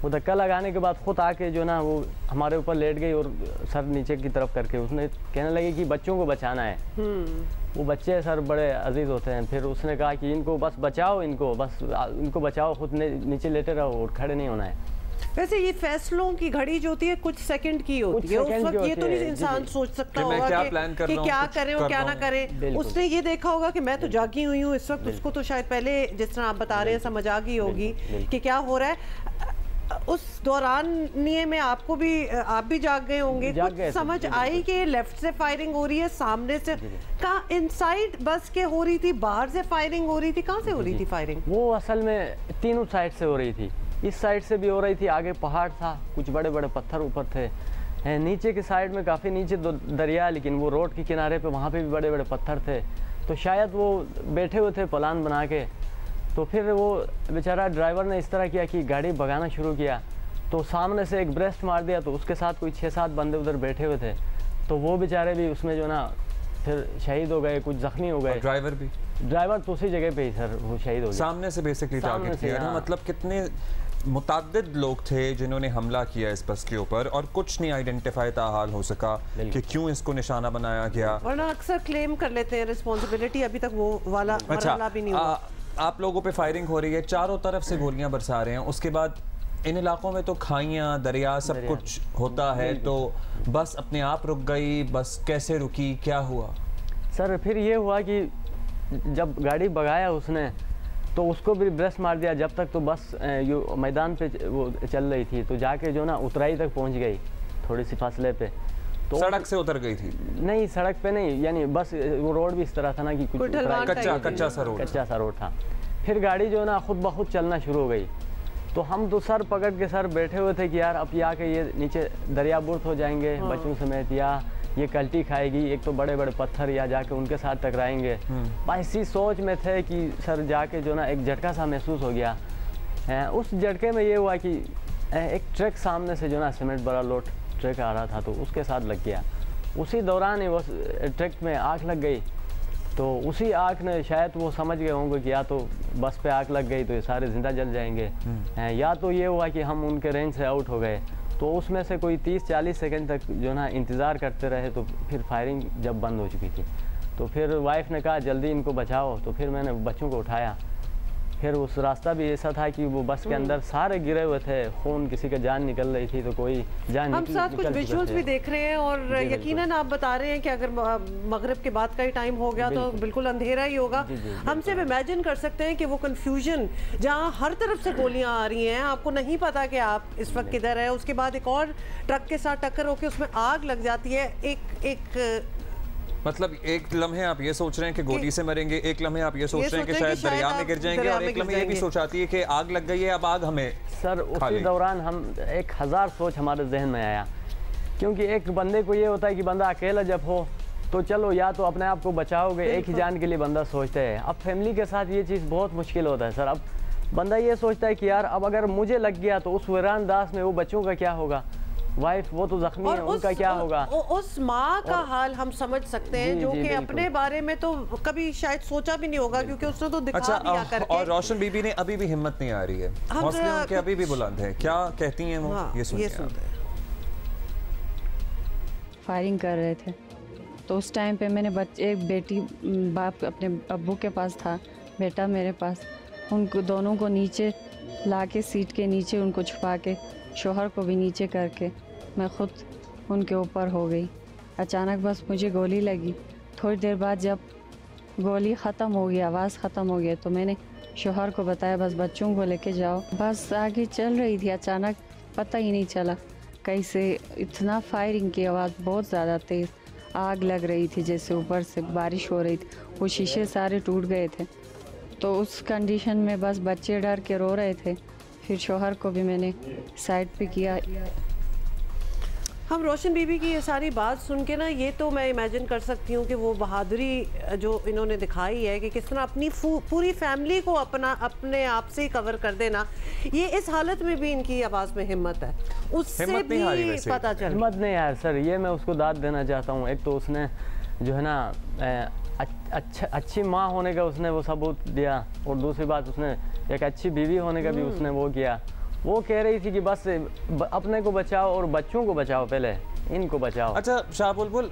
वो धक्का लगाने के बाद खुद आके जो ना वो हमारे ऊपर लेट गई और सर नीचे की तरफ करके उसने कहने लगी कि बच्चों को बचाना है। वो बच्चे सर बड़े अजीज होते हैं। फिर उसने कहा कि इनको बस बचाओ, इनको बचाओ, खुद नीचे लेटे रहो और खड़े नहीं होना है। वैसे ये फैसलों की घड़ी जो होती है कुछ सेकंड की होती है, उस वक्त ये तो नहीं इंसान सोच सकता होगा कि क्या करें और क्या ना करें। उसने ये देखा होगा कि मैं तो जागी हुई हूँ इस वक्त, उसको तो शायद पहले जिस तरह आप बता रहे हैं समझ आ गई होगी कि क्या हो रहा है। उस दौरान में आपको भी, आप भी जाग गए होंगे, कुछ समझ आई कि लेफ्ट से फायरिंग हो रही है, सामने से, कहाँ इनसाइड बस के हो रही थी, बाहर से फायरिंग हो रही थी, कहाँ से हो रही थी फायरिंग? वो असल में तीनों साइड से हो रही थी। इस साइड से भी हो रही थी, आगे पहाड़ था, कुछ बड़े बड़े पत्थर ऊपर थे, नीचे की साइड में काफ़ी नीचे दरिया, लेकिन वो रोड के किनारे पे वहाँ पे भी बड़े बड़े पत्थर थे। तो शायद वो बैठे हुए थे प्लान बना के। तो फिर वो बेचारा ड्राइवर ने इस तरह किया कि गाड़ी भगाना शुरू किया, तो सामने से एक ब्रेस्ट मार दिया, तो उसके साथ कोई 6-7 बंदे उधर बैठे हुए थे, तो वो बेचारे भी उसमें जो ना फिर शहीद हो गए, कुछ जख्मी हो गए। ड्राइवर तो उसी जगह पे ही सर वो शहीद हो गया। सामने से बेसिकली टारगेट किया ना, मतलब कितने मुतअद्दिद लोग थे जिन्होंने हमला किया इस बस के ऊपर और कुछ नहीं आइडेंटिफाई ताहाल हो सका कि क्यों इसको निशाना बनाया गया। वरना अक्सर क्लेम कर लेते हैं रिस्पॉन्सिबिलिटी, अभी तक वो वाला मरहला भी नहीं हुआ। आप लोगों पे फायरिंग हो रही है, चारों तरफ से गोलियां बरसा रहे हैं, उसके बाद इन इलाकों में तो खाइयाँ, दरिया सब कुछ होता है, तो बस अपने आप रुक गई। बस कैसे रुकी, क्या हुआ? सर फिर ये हुआ कि जब गाड़ी भगाया उसने तो उसको भी ब्रेस्ट मार दिया। जब तक तो बस मैदान पे वो चल रही थी, तो जाके जो ना उतराई तक पहुंच गई, थोड़ी सी फासले पे। तो सड़क से उतर गई थी? नहीं, सड़क पे नहीं, यानी बस वो रोड भी इस तरह था ना कि कुछ कच्चा सा रोड था। फिर गाड़ी जो है ना खुद ब खुद चलना शुरू हो गई। तो हम तो सर पकड़ के सर बैठे हुए थे कि यार अब या के ये नीचे दरिया बुर्द हो जाएंगे बच्चों समेत, या ये कल्टी खाएगी, एक तो बड़े बड़े पत्थर या जाके उनके साथ टकराएंगे। बस इसी सोच में थे कि सर जाके जो ना एक झटका सा महसूस हो गया। उस झटके में ये हुआ कि एक ट्रक सामने से जो ना सीमेंट बड़ा लोड ट्रक आ रहा था तो उसके साथ लग गया। उसी दौरान ही वो ट्रक में आग लग गई। तो उसी आग ने शायद वो समझ गए होंगे कि या तो बस पे आग लग गई तो ये सारे ज़िंदा जल जाएंगे, या तो ये हुआ कि हम उनके रेंज से आउट हो गए। तो उसमें से कोई 30-40 सेकंड तक जो ना इंतज़ार करते रहे। तो फिर फायरिंग जब बंद हो चुकी थी तो फिर वाइफ ने कहा जल्दी इनको बचाओ। तो फिर मैंने बच्चों को उठाया। फिर उस रास्ता भी ऐसा था कि वो बस के अंदर सारे गिरे हुए थे, खून, किसी का जान निकल रही थी तो कोई जान हम साथ कुछ विजुअल्स भी देख रहे हैं और यकीनन आप बता रहे हैं कि अगर मगरिब के बाद का ही टाइम हो गया तो बिल्कुल अंधेरा ही होगा। हम सिर्फ इमेजिन कर सकते हैं कि वो कंफ्यूजन जहां हर तरफ से गोलियां आ रही हैं, आपको नहीं पता कि आप इस वक्त किधर है, उसके बाद एक और ट्रक के साथ टक्कर होकर उसमें आग लग जाती है। एक मतलब एक लम्हे आप ये सोच रहे हैं कि गोली से मरेंगे, एक लम्हे आप ये सोच रहे हैं कि शायद दरिया में गिर जाएंगे, और एक लम्हे ये भी सोचाती है कि आग लग गई है, अब आग हमें। सर उसी दौरान हम 1000 सोच हमारे जहन में आया, क्योंकि एक बंदे को ये होता है कि बंदा अकेला जब हो तो चलो या तो अपने आप को बचाओगे, एक ही जान के लिए बंदा सोचता है। अब फैमिली के साथ ये चीज़ बहुत मुश्किल होता है सर। अब बंदा ये सोचता है कि यार अब अगर मुझे लग गया तो उस वीरान दास में वो बच्चों का क्या होगा, वाइफ वो तो जख्मी है, उनका क्या होगा। उस माँ का हाल हम समझ सकते हैं जो कि अपने बारे में तो कभी शायद सोचा भी नहीं होगा, क्योंकि उसने तो दिखा दिया करके। और रोशन बीबी ने अभी भी हिम्मत नहीं आ रही है, हौसले उनके अभी भी बुलंद है, क्या कहती हैं वो? ये सुनिए। फायरिंग कर रहे थे तो उस टाइम पे मैंने एक बेटी, बाप अपने अब्बू के पास था, बेटा मेरे पास, उनको दोनों को नीचे ला के सीट के नीचे उनको छुपा के, शोहर को भी नीचे करके मैं खुद उनके ऊपर हो गई। अचानक बस मुझे गोली लगी। थोड़ी देर बाद जब गोली ख़त्म हो गई, आवाज़ ख़त्म हो गई, तो मैंने शोहर को बताया बस बच्चों को लेके जाओ। बस आगे चल रही थी, अचानक पता ही नहीं चला कैसे इतना फायरिंग की आवाज़ बहुत ज़्यादा तेज़, आग लग रही थी, जैसे ऊपर से बारिश हो रही थी, वो शीशे सारे टूट गए थे। तो उस कंडीशन में बस बच्चे डर के रो रहे थे। फिर शोहर को भी मैंने साइड पे किया। हम रोशन बीबी की ये सारी बात सुन के ना, ये तो मैं इमेजिन कर सकती हूँ कि वो बहादुरी जो इन्होंने दिखाई है कि किस तरह अपनी पूरी फैमिली को अपने आप से ही कवर कर देना, ये इस हालत में भी इनकी आवाज़ में हिम्मत है, उससे भी पता चल। हिम्मत नहीं यार सर, ये मैं उसको दाद देना चाहता हूँ। एक तो उसने जो है ना अच्छी माँ होने का उसने वो सबूत दिया, और दूसरी बात उसने एक अच्छी बीवी होने का भी उसने वो किया। वो कह रही थी कि बस अपने को बचाओ और बच्चों को बचाओ, पहले इनको बचाओ। अच्छा शाह बुलबुल,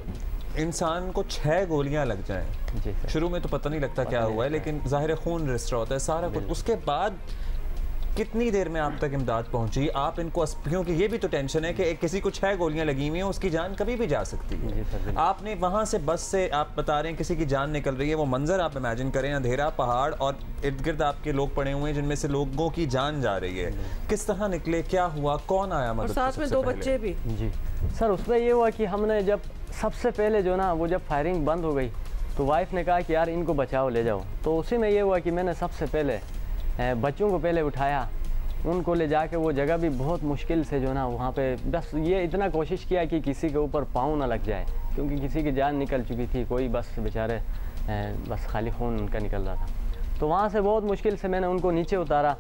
इंसान को 6 गोलियां लग जाएं, शुरू में तो पता नहीं लगता क्या हुआ है, लेकिन ज़ाहिर खून रिश्ता होता है सारा कुछ, उसके बाद कितनी देर में आप तक इमदाद पहुंची? आप इनको, क्योंकि ये भी तो टेंशन है कि किसी को 6 गोलियां लगी हुई हैं, उसकी जान कभी भी जा सकती है। आपने वहां से बस से आप बता रहे हैं किसी की जान निकल रही है, वो मंजर आप इमेजिन करें, अंधेरा पहाड़ और इर्द गिर्द आपके लोग पड़े हुए हैं जिनमें से लोगों की जान जा रही है, किस तरह निकले, क्या हुआ, कौन आया मदद? साथ में 2 बच्चे भी। जी सर, उसमें ये हुआ कि हमने जब सबसे पहले जो ना वो जब फायरिंग बंद हो गई तो वाइफ ने कहा कि यार इनको बचाओ, ले जाओ। तो उसी में ये हुआ कि मैंने सबसे पहले बच्चों को पहले उठाया, उनको ले जाके वो जगह भी बहुत मुश्किल से जो ना वहाँ पे बस ये इतना कोशिश किया कि किसी के ऊपर पाँव ना लग जाए, क्योंकि किसी की जान निकल चुकी थी, कोई बस बेचारे बस खाली खून उनका निकल रहा था। तो वहाँ से बहुत मुश्किल से मैंने उनको नीचे उतारा।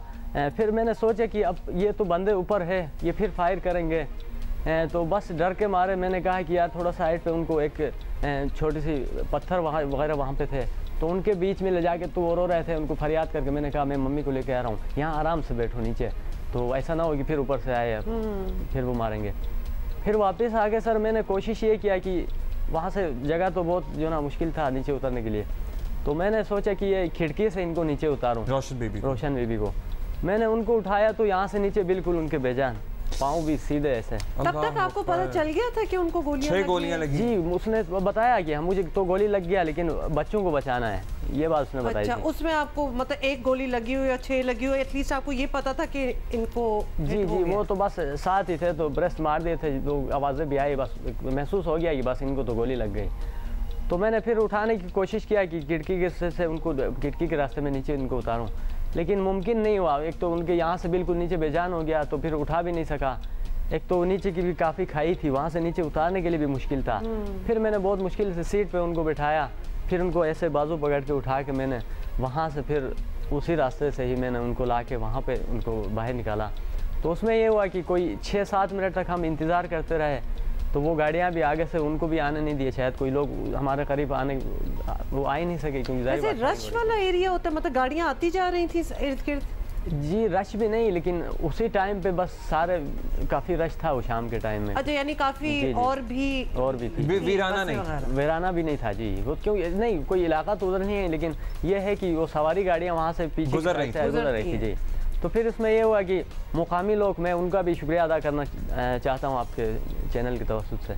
फिर मैंने सोचा कि अब ये तो बंदे ऊपर है, ये फिर फायर करेंगे, तो बस डर के मारे मैंने कहा कि यार थोड़ा साइड पे उनको एक छोटी सी पत्थर वगैरह वहाँ पे थे, तो उनके बीच में ले जाके तो वो रो रहे थे, उनको फरियाद करके मैंने कहा मैं मम्मी को लेके आ रहा हूँ, यहाँ आराम से बैठो नीचे, तो ऐसा ना हो कि फिर ऊपर से आए फिर वो मारेंगे। फिर वापस आके सर मैंने कोशिश ये किया कि वहाँ से जगह तो बहुत जो ना मुश्किल था नीचे उतरने के लिए, तो मैंने सोचा कि ये खिड़की से इनको नीचे उतारूँ, रोशन बीबी को मैंने उनको उठाया तो यहाँ से नीचे बिल्कुल उनके बेजान, पाँव भी सीधे ऐसे। तब तक आपको पता चल गया था कि उनको 6 गोलियां लगी? जी, उसने बताया कि हम मुझे तो गोली लग गया लेकिन बच्चों को बचाना है, ये बात उसने बताई। अच्छा, उसमें आपको मतलब 1 गोली लगी हुई या 6 लगी हुई, एटलीस्ट आपको ये पता था कि इनको? जी वो तो बस साथ ही थे, तो ब्रेस्ट मार दिए थे, तो आवाज़ें भी आई, बस महसूस हो गया कि बस इनको तो गोली लग गई। तो मैंने फिर उठाने की कोशिश किया कि खिड़की के से उनको खिड़की के रास्ते में नीचे इनको उतारूँ, लेकिन मुमकिन नहीं हुआ। एक तो उनके यहाँ से बिल्कुल नीचे बेजान हो गया, तो फिर उठा भी नहीं सका। एक तो नीचे की भी काफ़ी खाई थी, वहाँ से नीचे उतारने के लिए भी मुश्किल था। फिर मैंने बहुत मुश्किल से सीट पे उनको बिठाया, फिर उनको ऐसे बाजू पकड़ के उठा के मैंने वहाँ से फिर उसी रास्ते से ही मैंने उनको ला के वहाँ पे उनको बाहर निकाला। तो उसमें ये हुआ कि कोई 6-7 मिनट तक हम इंतज़ार करते रहे, तो वो गाड़ियाँ भी आगे से उनको भी आने नहीं दिए। शायद कोई लोग हमारे करीब आने वो आ ही नहीं सके, क्योंकि ऐसे रश वाला एरिया होता है, मतलब गाड़ियाँ आती जा रही थी इर्द गिर्द? जी रश भी नहीं, लेकिन उसी टाइम पे बस सारे काफ़ी रश था वो शाम के टाइम में। अच्छा, यानी काफ़ी और भी थी। वीराना नहीं, वीराना भी नहीं था जी। वो क्यों नहीं, कोई इलाका तो उधर नहीं है, लेकिन ये है कि वो सवारी गाड़ियाँ वहाँ से पीछे गुजर रही थी जी। तो फिर इसमें ये हुआ कि मुकामी लोग, मैं उनका भी शुक्रिया अदा करना चाहता हूँ आपके चैनल की तवज्जुह से।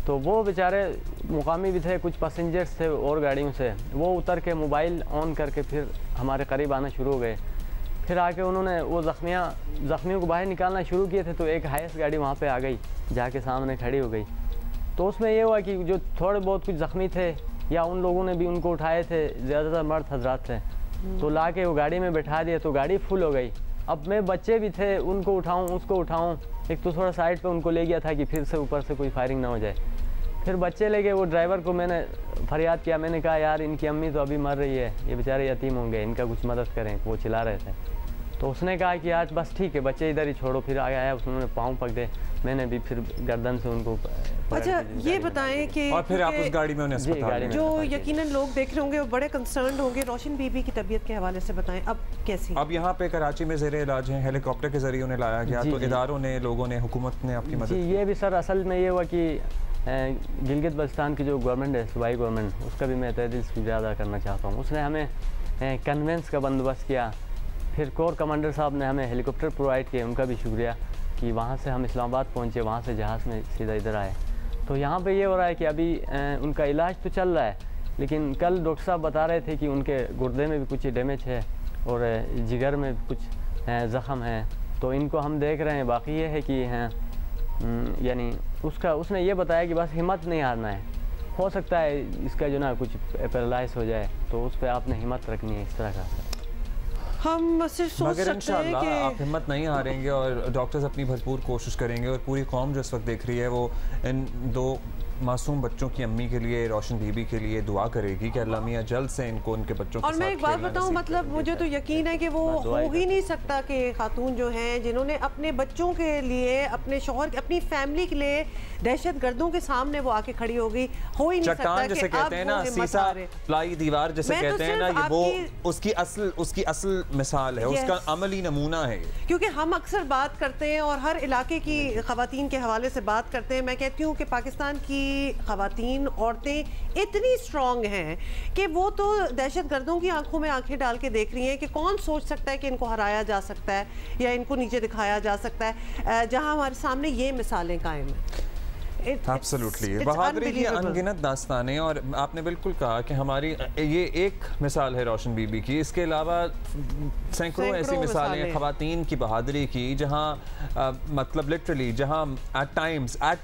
तो वो बेचारे मुकामी भी थे, कुछ पैसेंजर्स थे और गाड़ियों से, वो उतर के मोबाइल ऑन करके फिर हमारे करीब आना शुरू हो गए। फिर आके उन्होंने वो ज़ख्मियों को बाहर निकालना शुरू किए थे। तो एक हाईएस्ट गाड़ी वहाँ पे आ गई, जाके सामने खड़ी हो गई। तो उसमें ये हुआ कि जो थोड़े बहुत कुछ ज़ख्मी थे या उन लोगों ने भी उनको उठाए थे, ज़्यादातर मर्द हजरात थे, तो ला के वो गाड़ी में बैठा दिया। तो गाड़ी फुल हो गई। अब मैं बच्चे भी थे, उनको उठाऊँ उसको उठाऊँ, एक तो थोड़ा साइड पे उनको ले गया था कि फिर से ऊपर से कोई फायरिंग ना हो जाए। फिर बच्चे ले गए, वो ड्राइवर को मैंने फरियाद किया, मैंने कहा यार इनकी अम्मी तो अभी मर रही है, ये बेचारे यतीम होंगे, इनका कुछ मदद करें। वो चिल्ला रहे थे। तो उसने कहा कि आज बस ठीक है, बच्चे इधर ही छोड़ो। फिर आया उन्होंने पाँव पकड़े, मैंने भी फिर गर्दन से उनको। अच्छा, ये बताएं कि और फिर आप उस गाड़ी में उन्हें अस्पताल जो यकीनन लोग देख रहे होंगे वो बड़े कंसर्न होंगे। रोशन बीबी की तबीयत के हवाले से बताएं, अब कैसी? अब यहाँ पे कराची में ज़ेरे इलाज हैं, हेलीकॉप्टर के जरिए उन्हें लाया गया। तो इदारों ने, लोगों ने, हुकूमत ने आपकी मदद? ये भी सर असल में ये हुआ कि गिलगित बल्तिस्तान की जो गवर्नमेंट है, सूबाई गवर्नमेंट, उसका भी मैं तहे दिल से शुक्रिया अदा करना चाहता हूँ। उसने हमें कन्वेंस का बंदोबस्त किया। फिर कोर कमांडर साहब ने हमें हेलीकॉप्टर प्रोवाइड किए, उनका भी शुक्रिया कि वहाँ से हम इस्लामाबाद पहुँचे, वहाँ से जहाज़ में सीधा इधर आए। तो यहाँ पे ये हो रहा है कि अभी उनका इलाज तो चल रहा है, लेकिन कल डॉक्टर साहब बता रहे थे कि उनके गुर्दे में भी कुछ डैमेज है और जिगर में भी कुछ ज़ख़म है। तो इनको हम देख रहे हैं। बाकी ये है कि यानी उसने ये बताया कि बस हिम्मत नहीं हारना है, हो सकता है इसका जो ना कुछ पैरालाइज हो जाए, तो उस पर आपने हिम्मत रखनी है। इस तरह का हम सिर्फ सोच सकते हैं कि आप हिम्मत नहीं हारेंगे और डॉक्टर्स अपनी भरपूर कोशिश करेंगे। और पूरी कौम जो इस वक्त देख रही है वो इन 2 मासूम बच्चों की अम्मी के लिए, रोशन बीबी के लिए दुआ करेगी कि अल्लाह मियां जल्द से इनको उनके बच्चों के साथ। और मैं एक बात बताऊं, मतलब मुझे तो यकीन है कि वो हो ही नहीं सकता कि खातून जो हैं जिन्होंने अपने बच्चों के लिए, अपने शौहर, अपनी फैमिली के लिए दहशत गर्दों के सामने वो आके खड़ी हो गई, हो ही नहीं सकता। जैसे कहते हैं ना, सीसा प्लाई दीवार जैसे कहते हैं ना, ये वो उसकी असल मिसाल है, उसका अमली नमूना है। क्योंकि हम अक्सर बात करते हैं और हर इलाके की ख़वातीन के हवाले से बात करते हैं। मैं कहती हूँ कि पाकिस्तान की ख़वातीन, औरतें इतनी स्ट्रॉन्ग हैं कि वो तो दहशत गर्दों की आंखों में आंखें डाल के देख रही हैं कि कौन सोच सकता है कि इनको हराया जा सकता है या इनको नीचे दिखाया जा सकता है, जहां हमारे सामने ये मिसालें कायम हैं। एब्सोल्युटली बहादुरी की अनगिनत दास्तानें। और आपने बिल्कुल कहा कि हमारी ये एक मिसाल है रोशन बीबी की, इसके अलावा सैकड़ों ऐसी मिसालें हैं ख़वातीन की बहादुरी की, जहां मतलब लिटरली जहां एट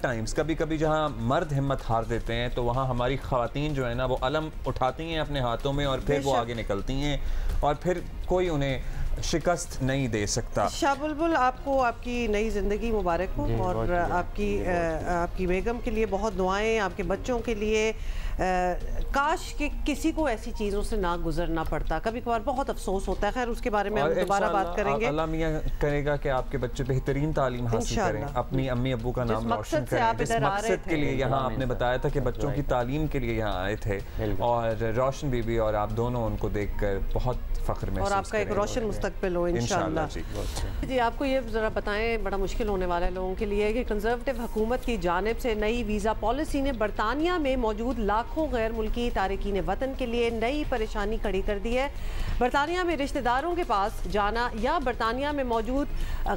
टाइम्स कभी कभी जहां मर्द हिम्मत हार देते हैं, तो वहां हमारी ख़वातीन जो है ना वो अलम उठाती हैं अपने हाथों में और फिर वो आगे निकलती हैं और फिर कोई उन्हें शिकस्त नहीं दे सकता। शाह बुलबुल, आपको आपकी नई ज़िंदगी मुबारक हो और आपकी बेगम के लिए बहुत दुआएं, आपके बच्चों के लिए। काश कि किसी को ऐसी चीज़ों से ना गुजरना पड़ता, कभी कभार बहुत अफसोस होता है। खैर उसके बारे में हम दोबारा बात करेंगे। अल्लाह मियां करेगा कि आपके बच्चे बेहतरीन तालीम हासिल करें, अपनी अम्मी अब्बू का नाम रोशन करें, जिस मकसद के लिए यहाँ आपने बताया था कि बच्चों की तालीम के लिए यहाँ आए थे। और रोशन बीबी और आप दोनों उनको देखकर बहुत फ़ख्र महसूस और आपका एक रोशन मुस्तकबिल हो इंशाअल्लाह। जी, आपको ये ज़रा बताएं, बड़ा मुश्किल होने वाला है लोगों के लिए कि कंजर्वेटिव हुकूमत की जानिब से नई वीज़ा पॉलिसी ने बरतानिया में मौजूद लाखों गैर मुल्की तारिकीन वतन के लिए नई परेशानी खड़ी कर दी है। बरतानिया में रिश्तेदारों के पास जाना या बरतानिया में मौजूद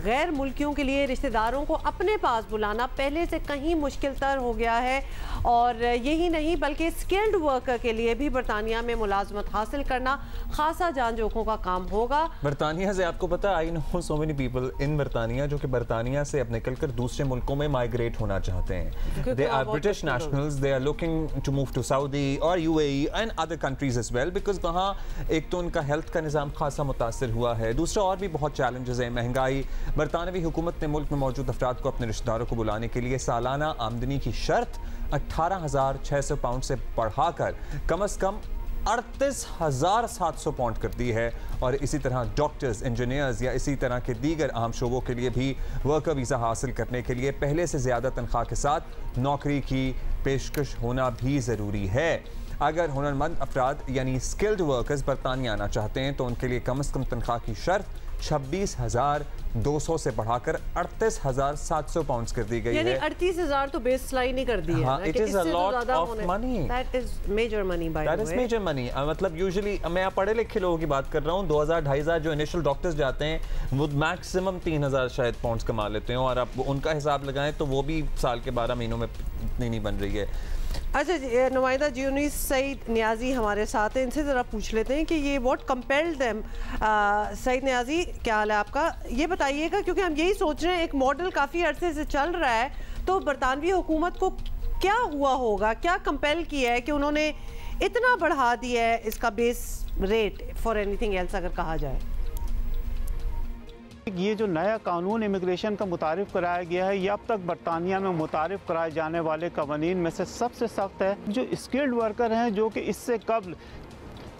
गैर मुल्कियों के लिए रिश्तेदारों को अपने पास बुलाना पहले से कहीं मुश्किल तर हो गया है। और यही नहीं बल्कि स्किल्ड वर्कर के लिए भी बरतानिया में मुलाजमत हासिल करना खासा जान जोखों का काम होगा। बरतानिया से आपको पता है, I know so many people in बरतानिया जो कि बरतानिया से अब निकलकर दूसरे मुल्कों में माइग्रेट होना चाहते हैं। They are British nationals, they are looking to move to Saudi or UAE and other countries as well, because वहाँ एक तो उनका हेल्थ का निज़ाम खासा मुतासर हुआ है, दूसरा और भी बहुत चैलेंजेस हैं, महंगाई। बरतानवी हुकूमत ने मुल्क में मौजूद अफराद को अपने रिश्तेदारों को बुलाने के लिए सालाना आमदनी की शर्त 18,600 पाउंड से बढ़ाकर कम से कम 38,700 पाउंड कर दी है। और इसी तरह डॉक्टर्स, इंजीनियर्स या इसी तरह के दीगर अहम शोबों के लिए भी वर्कर वीज़ा हासिल करने के लिए पहले से ज़्यादा तनख्वाह के साथ नौकरी की पेशकश होना भी ज़रूरी है। अगर हुनरमंद अफराद यानी स्किल्ड वर्कर्स बरतानिया आना चाहते हैं तो उनके लिए कम से कम तनख्वाह की शर्त 26,200 से बढ़ाकर 38,700 पाउंड कर दी गई है। 38,000 तो बेस लाइन ही कर दी है। It is a lot of money. That is major money by the way. That is major money. मतलब यूजुअली मैं पढ़े लिखे लोगों की बात कर रहा हूँ, 2,000-2,500 जो इनिशियल डॉक्टर्स जाते हैं वो मैक्सिमम 3,000 शायद पाउंड कमा लेते हैं, और आप उनका हिसाब लगाएं तो वो भी साल के 12 महीनों में इतनी नहीं बन रही है। अच्छा, नुमाइंदा यूनुस सईद नियाजी हमारे साथ हैं, इनसे ज़रा पूछ लेते हैं कि ये what compelled them. Saeed Niazi, क्या हाल है आपका? ये बताइएगा, क्योंकि हम यही सोच रहे हैं, एक मॉडल काफ़ी अरसे से चल रहा है, तो बरतानवी हुकूमत को क्या हुआ होगा, क्या कंपेल किया है कि उन्होंने इतना बढ़ा दिया है इसका base rate for anything else अगर कहा जाए? ये जो नया कानून इमिग्रेशन का मुतारिफ कराया गया है, ये अब तक बरतानिया में मुतारिफ कराए जाने वाले कवानीन में से सबसे सख्त है। जो स्किल्ड वर्कर हैं जो कि इससे कबल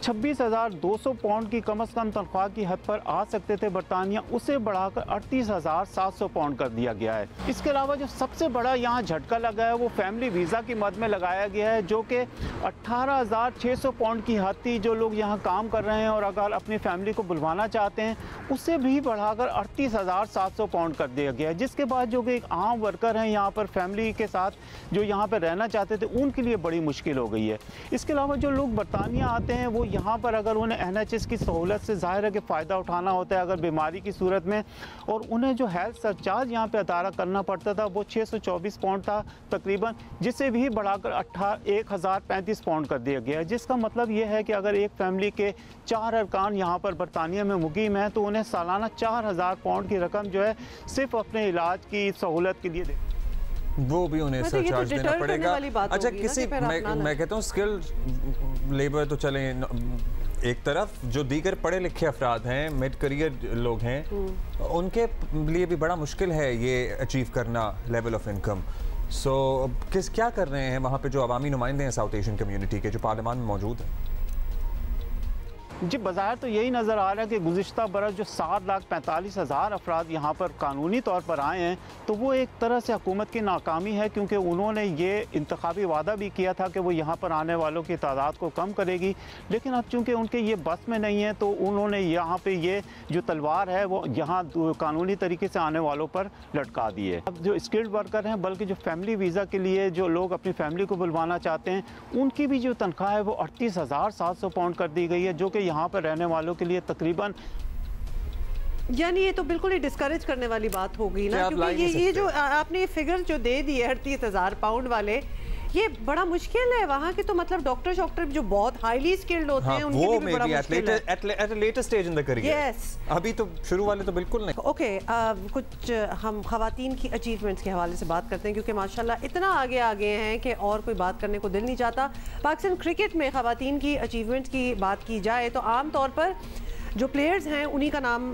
26,200 पाउंड की कम से कम तनख्वाह की हद पर आ सकते थे बरतानिया, उसे बढ़ाकर 38,700 पाउंड कर दिया गया है। इसके अलावा जो सबसे बड़ा यहाँ झटका लगा है वो फैमिली वीज़ा की मद में लगाया गया है, जो कि 18,600 पाउंड की हद थी। जो लोग यहाँ काम कर रहे हैं और अगर अपनी फैमिली को बुलवाना चाहते हैं उसे भी बढ़ाकर 38,700 पाउंड कर दिया गया है। जिसके बाद जो कि एक आम वर्कर हैं यहाँ पर फैमिली के साथ जो यहाँ पर रहना चाहते थे उनके लिए बड़ी मुश्किल हो गई है। इसके अलावा जो लोग बरतानिया आते हैं वो यहाँ पर अगर उन्हें NHS की सहूलत से ज़ाहिर है कि फ़ायदा उठाना होता है अगर बीमारी की सूरत में, और उन्हें जो हेल्थ सरचार्ज यहाँ पे अदा करना पड़ता था वो 624 पाउंड था तकरीबन, जिसे भी बढ़ाकर 1,035 पाउंड कर दिया गया है। जिसका मतलब ये है कि अगर एक फैमिली के 4 अरकान यहाँ पर बरतानिया में मुकीम हैं तो उन्हें सालाना 4,000 पाउंड की रकम जो है सिर्फ अपने इलाज की सहूलत के लिए वो भी उन्हें सरचार्ज देना पड़ेगा। अच्छा, किसी मैं कहता हूँ स्किल्ड लेबर तो चले एक तरफ, जो दीगर पढ़े लिखे अफराद हैं, मिड करियर लोग हैं, उनके लिए भी बड़ा मुश्किल है ये अचीव करना लेवल ऑफ इनकम। सो क्या कर रहे हैं वहाँ पे जो अवामी नुमाइंदे हैं साउथ एशियन कम्युनिटी के, जो पार्लियामान में मौजूद हैं? जी, बाज़ाहिर तो यही नज़र आ रहा है कि गुज़िश्ता बरस जो 7,45,000 अफराद यहाँ पर कानूनी तौर पर आए हैं तो वो एक तरह से हुकूमत की नाकामी है, क्योंकि उन्होंने ये इंतखाबी वादा भी किया था कि वो यहाँ पर आने वालों की तादाद को कम करेगी, लेकिन अब चूँकि उनके ये बस में नहीं है तो उन्होंने यहाँ पे ये जो तलवार है वो यहाँ कानूनी तरीके से आने वालों पर लटका दी है। अब जो स्किल्ड वर्कर हैं, बल्कि जो फैमिली वीज़ा के लिए जो लोग अपनी फैमिली को बुलवाना चाहते हैं, उनकी भी जो तनख्वाह है वो 38,700 पाउंड कर दी गई है, जो कि यहाँ पर रहने वालों के लिए तकरीबन, यानी ये तो बिल्कुल ही डिस्करेज करने वाली बात हो गई ना, क्योंकि ये जो आपने फिगर जो दे दी है 38,000 पाउंड वाले, ये बड़ा मुश्किल है। वहाँ के तो मतलब डॉक्टर जो बहुत हाईली स्किल्ड होते हैं उनके लिए भी बड़ा मुश्किल है at a later stage in the career. Yes, अभी तो शुरू वाले तो बिल्कुल नहीं। ओके, कुछ हम खवातीन की अचीवमेंट्स के हवाले से बात करते हैं, क्योंकि माशाल्लाह इतना आगे आ गए हैं कि और कोई बात करने को दिल नहीं चाहता। पाकिस्तान क्रिकेट में खवातीन की अचीवमेंट्स की बात की जाए तो आम तौर पर जो प्लेयर्स हैं उन्हीं का नाम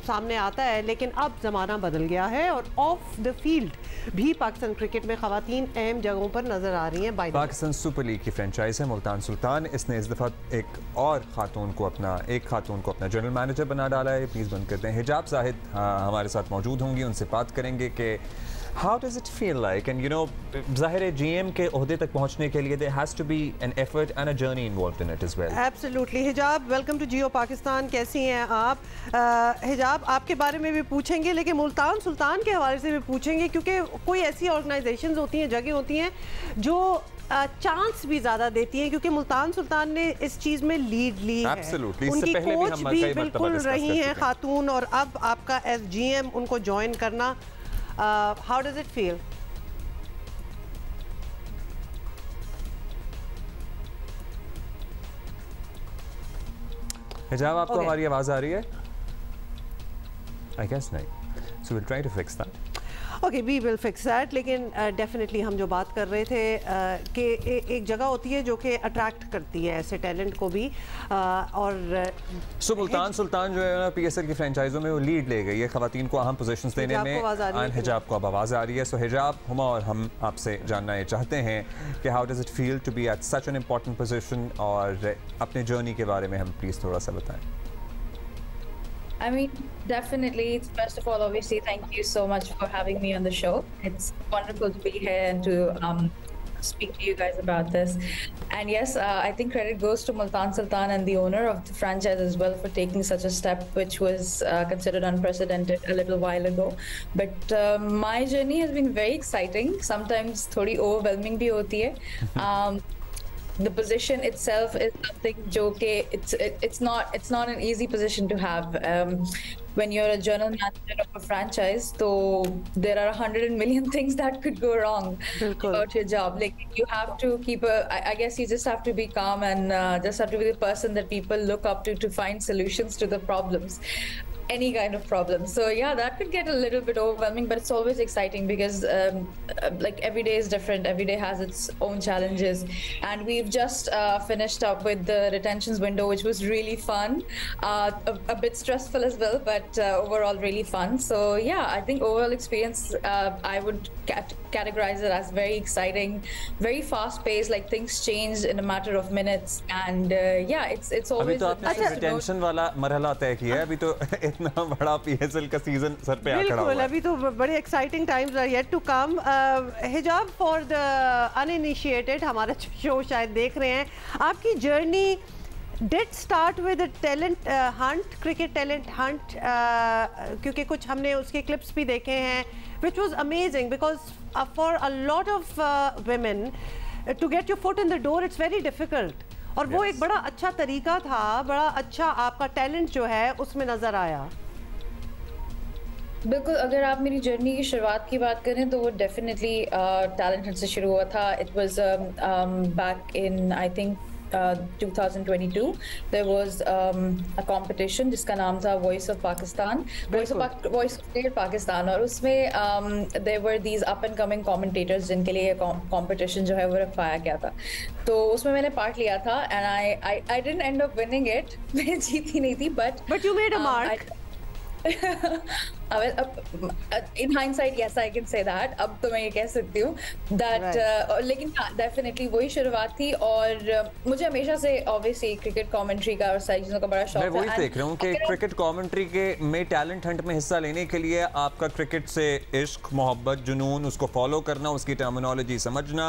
सामने आता है, लेकिन अब ज़माना बदल गया है और ऑफ द फील्ड भी पाकिस्तान क्रिकेट में खवातीन अहम जगहों पर नजर आ रही हैं। पाकिस्तान सुपर लीग की फ्रेंचाइज है मुल्तान सुल्तान, इसने इस दफ़ा एक खातून को अपना जनरल मैनेजर बना डाला है। प्लीज़ बंद करते हैं। हिजाब जाहिद हमारे साथ मौजूद होंगी, उनसे बात करेंगे कि How does it feel like? And you know, ज़ाहिर है GM के ओहदे तक पहुंचने के लिए there has to be an effort and a journey involved in it as well. Absolutely. हिजाब, वेलकम टू जियो पाकिस्तान। कैसी हैं आप? हिजाब, आपके बारे में भी पूछेंगे, लेकिन मुल्तान सुल्तान के हवाले से भी पूछेंगे, क्योंकि कोई ऐसी ऑर्गेनाइजेशंस होती हैं, जगह होती हैं जो चांस भी ज्यादा देती हैं, क्योंकि मुल्तान सुल्तान ने इस चीज में लीड ली है। उनकी कोच भी बिल्कुल रही हैं खातून, और अब आपका एज GM उनको ज्वाइन करना, how does it feel? हिजाब, आपको हमारी आवाज आ रही है? I guess नहीं. So we'll try to fix that. Okay we will fix that. लेकिन डेफिनेटली हम जो बात कर रहे थे कि एक जगह होती है जो कि अट्रैक्ट करती है ऐसे टैलेंट को भी, और मुल्तान सुल्तान जो है ना PSL की फ्रेंचाइजों में वो लीड ले गई है खवातीन को अहम पोजीशंस देने में। हिजाब को अब आवाज़ आ रही है। सो हिजाब, हुमा और हम आपसे जानना ये चाहते हैं कि how does it feel to be at such an important position, और अपने जर्नी के बारे में हम प्लीज़ थोड़ा सा बताएं। I mean, definitely. First of all, obviously, thank you so much for having me on the show. It's wonderful to be here and to speak to you guys about this. And yes, I think credit goes to Multan Sultan and the owner of the franchise as well for taking such a step, which was considered unprecedented a little while ago. But my journey has been very exciting. Sometimes थोड़ी overwhelming भी होती है. The position itself is something जो कि it's not an easy position to have. When you're a general manager of a franchise, so there are 100 million things that could go wrong about your job. Like you have to keep I guess you just have to be calm and just have to be the person that people look up to find solutions to the problems. Any kind of problem. So yeah, that could get a little bit overwhelming, but it's always exciting because like every day is different. Every day has its own challenges, and we've just finished up with the retentions window, which was really fun, a bit stressful as well, but overall really fun. So yeah, I think overall experience I would categorize it as very exciting, very fast paced, like things changed in a matter of minutes, and yeah, it's always अभी तो आपने retention वाला मरहला तय किया है। अभी तो इतना बड़ा PSL का सीजन सर पे आ खड़ा हुआ है। अभी तो बड़े exciting times are yet to come. Hijab for the uninitiated, हमारा शो शायद देख रहे हैं, आपकी journey did start with a talent hunt, cricket talent hunt, क्योंकि कुछ हमने उसके clips भी देखे हैं, which was amazing because for a lot of women to get your foot in the door it's very difficult, और वो एक बड़ा अच्छा तरीका था, बड़ा अच्छा आपका टैलेंट जो है उसमें नजर आया। बिल्कुल, अगर आप मेरी जर्नी की शुरुआत की बात करें तो वो डेफिनेटली टैलेंट हंट से शुरू हुआ था। It was back in I think 2022 there was a competition जिसका नाम था Voice of Pakistan, Voice of State Pakistan, और उसमें there were these up and coming commentators जिनके लिए competition जो है वो रखवाया गया था। तो उसमें मैंने पार्ट लिया था and I didn't end up winning it. मैं जीती नहीं थी, but you made a mark. in hindsight yes I can say that. अब तो मैं ये कह सकती हूँ that लेकिन डेफिनेटली वही शुरुआत थी, और मुझे हमेशा से ऑब्वियसली क्रिकेट कमेंट्री का और सारी चीज़ों का बड़ा शौक है। मैं वही देख रहा हूँ कि क्रिकेट कमेंट्री के में टैलेंट हंट में हिस्सा लेने के लिए आपका क्रिकेट से इश्क, मोहब्बत, जुनून, उसको फॉलो करना, उसकी टर्मिनोलॉजी समझना,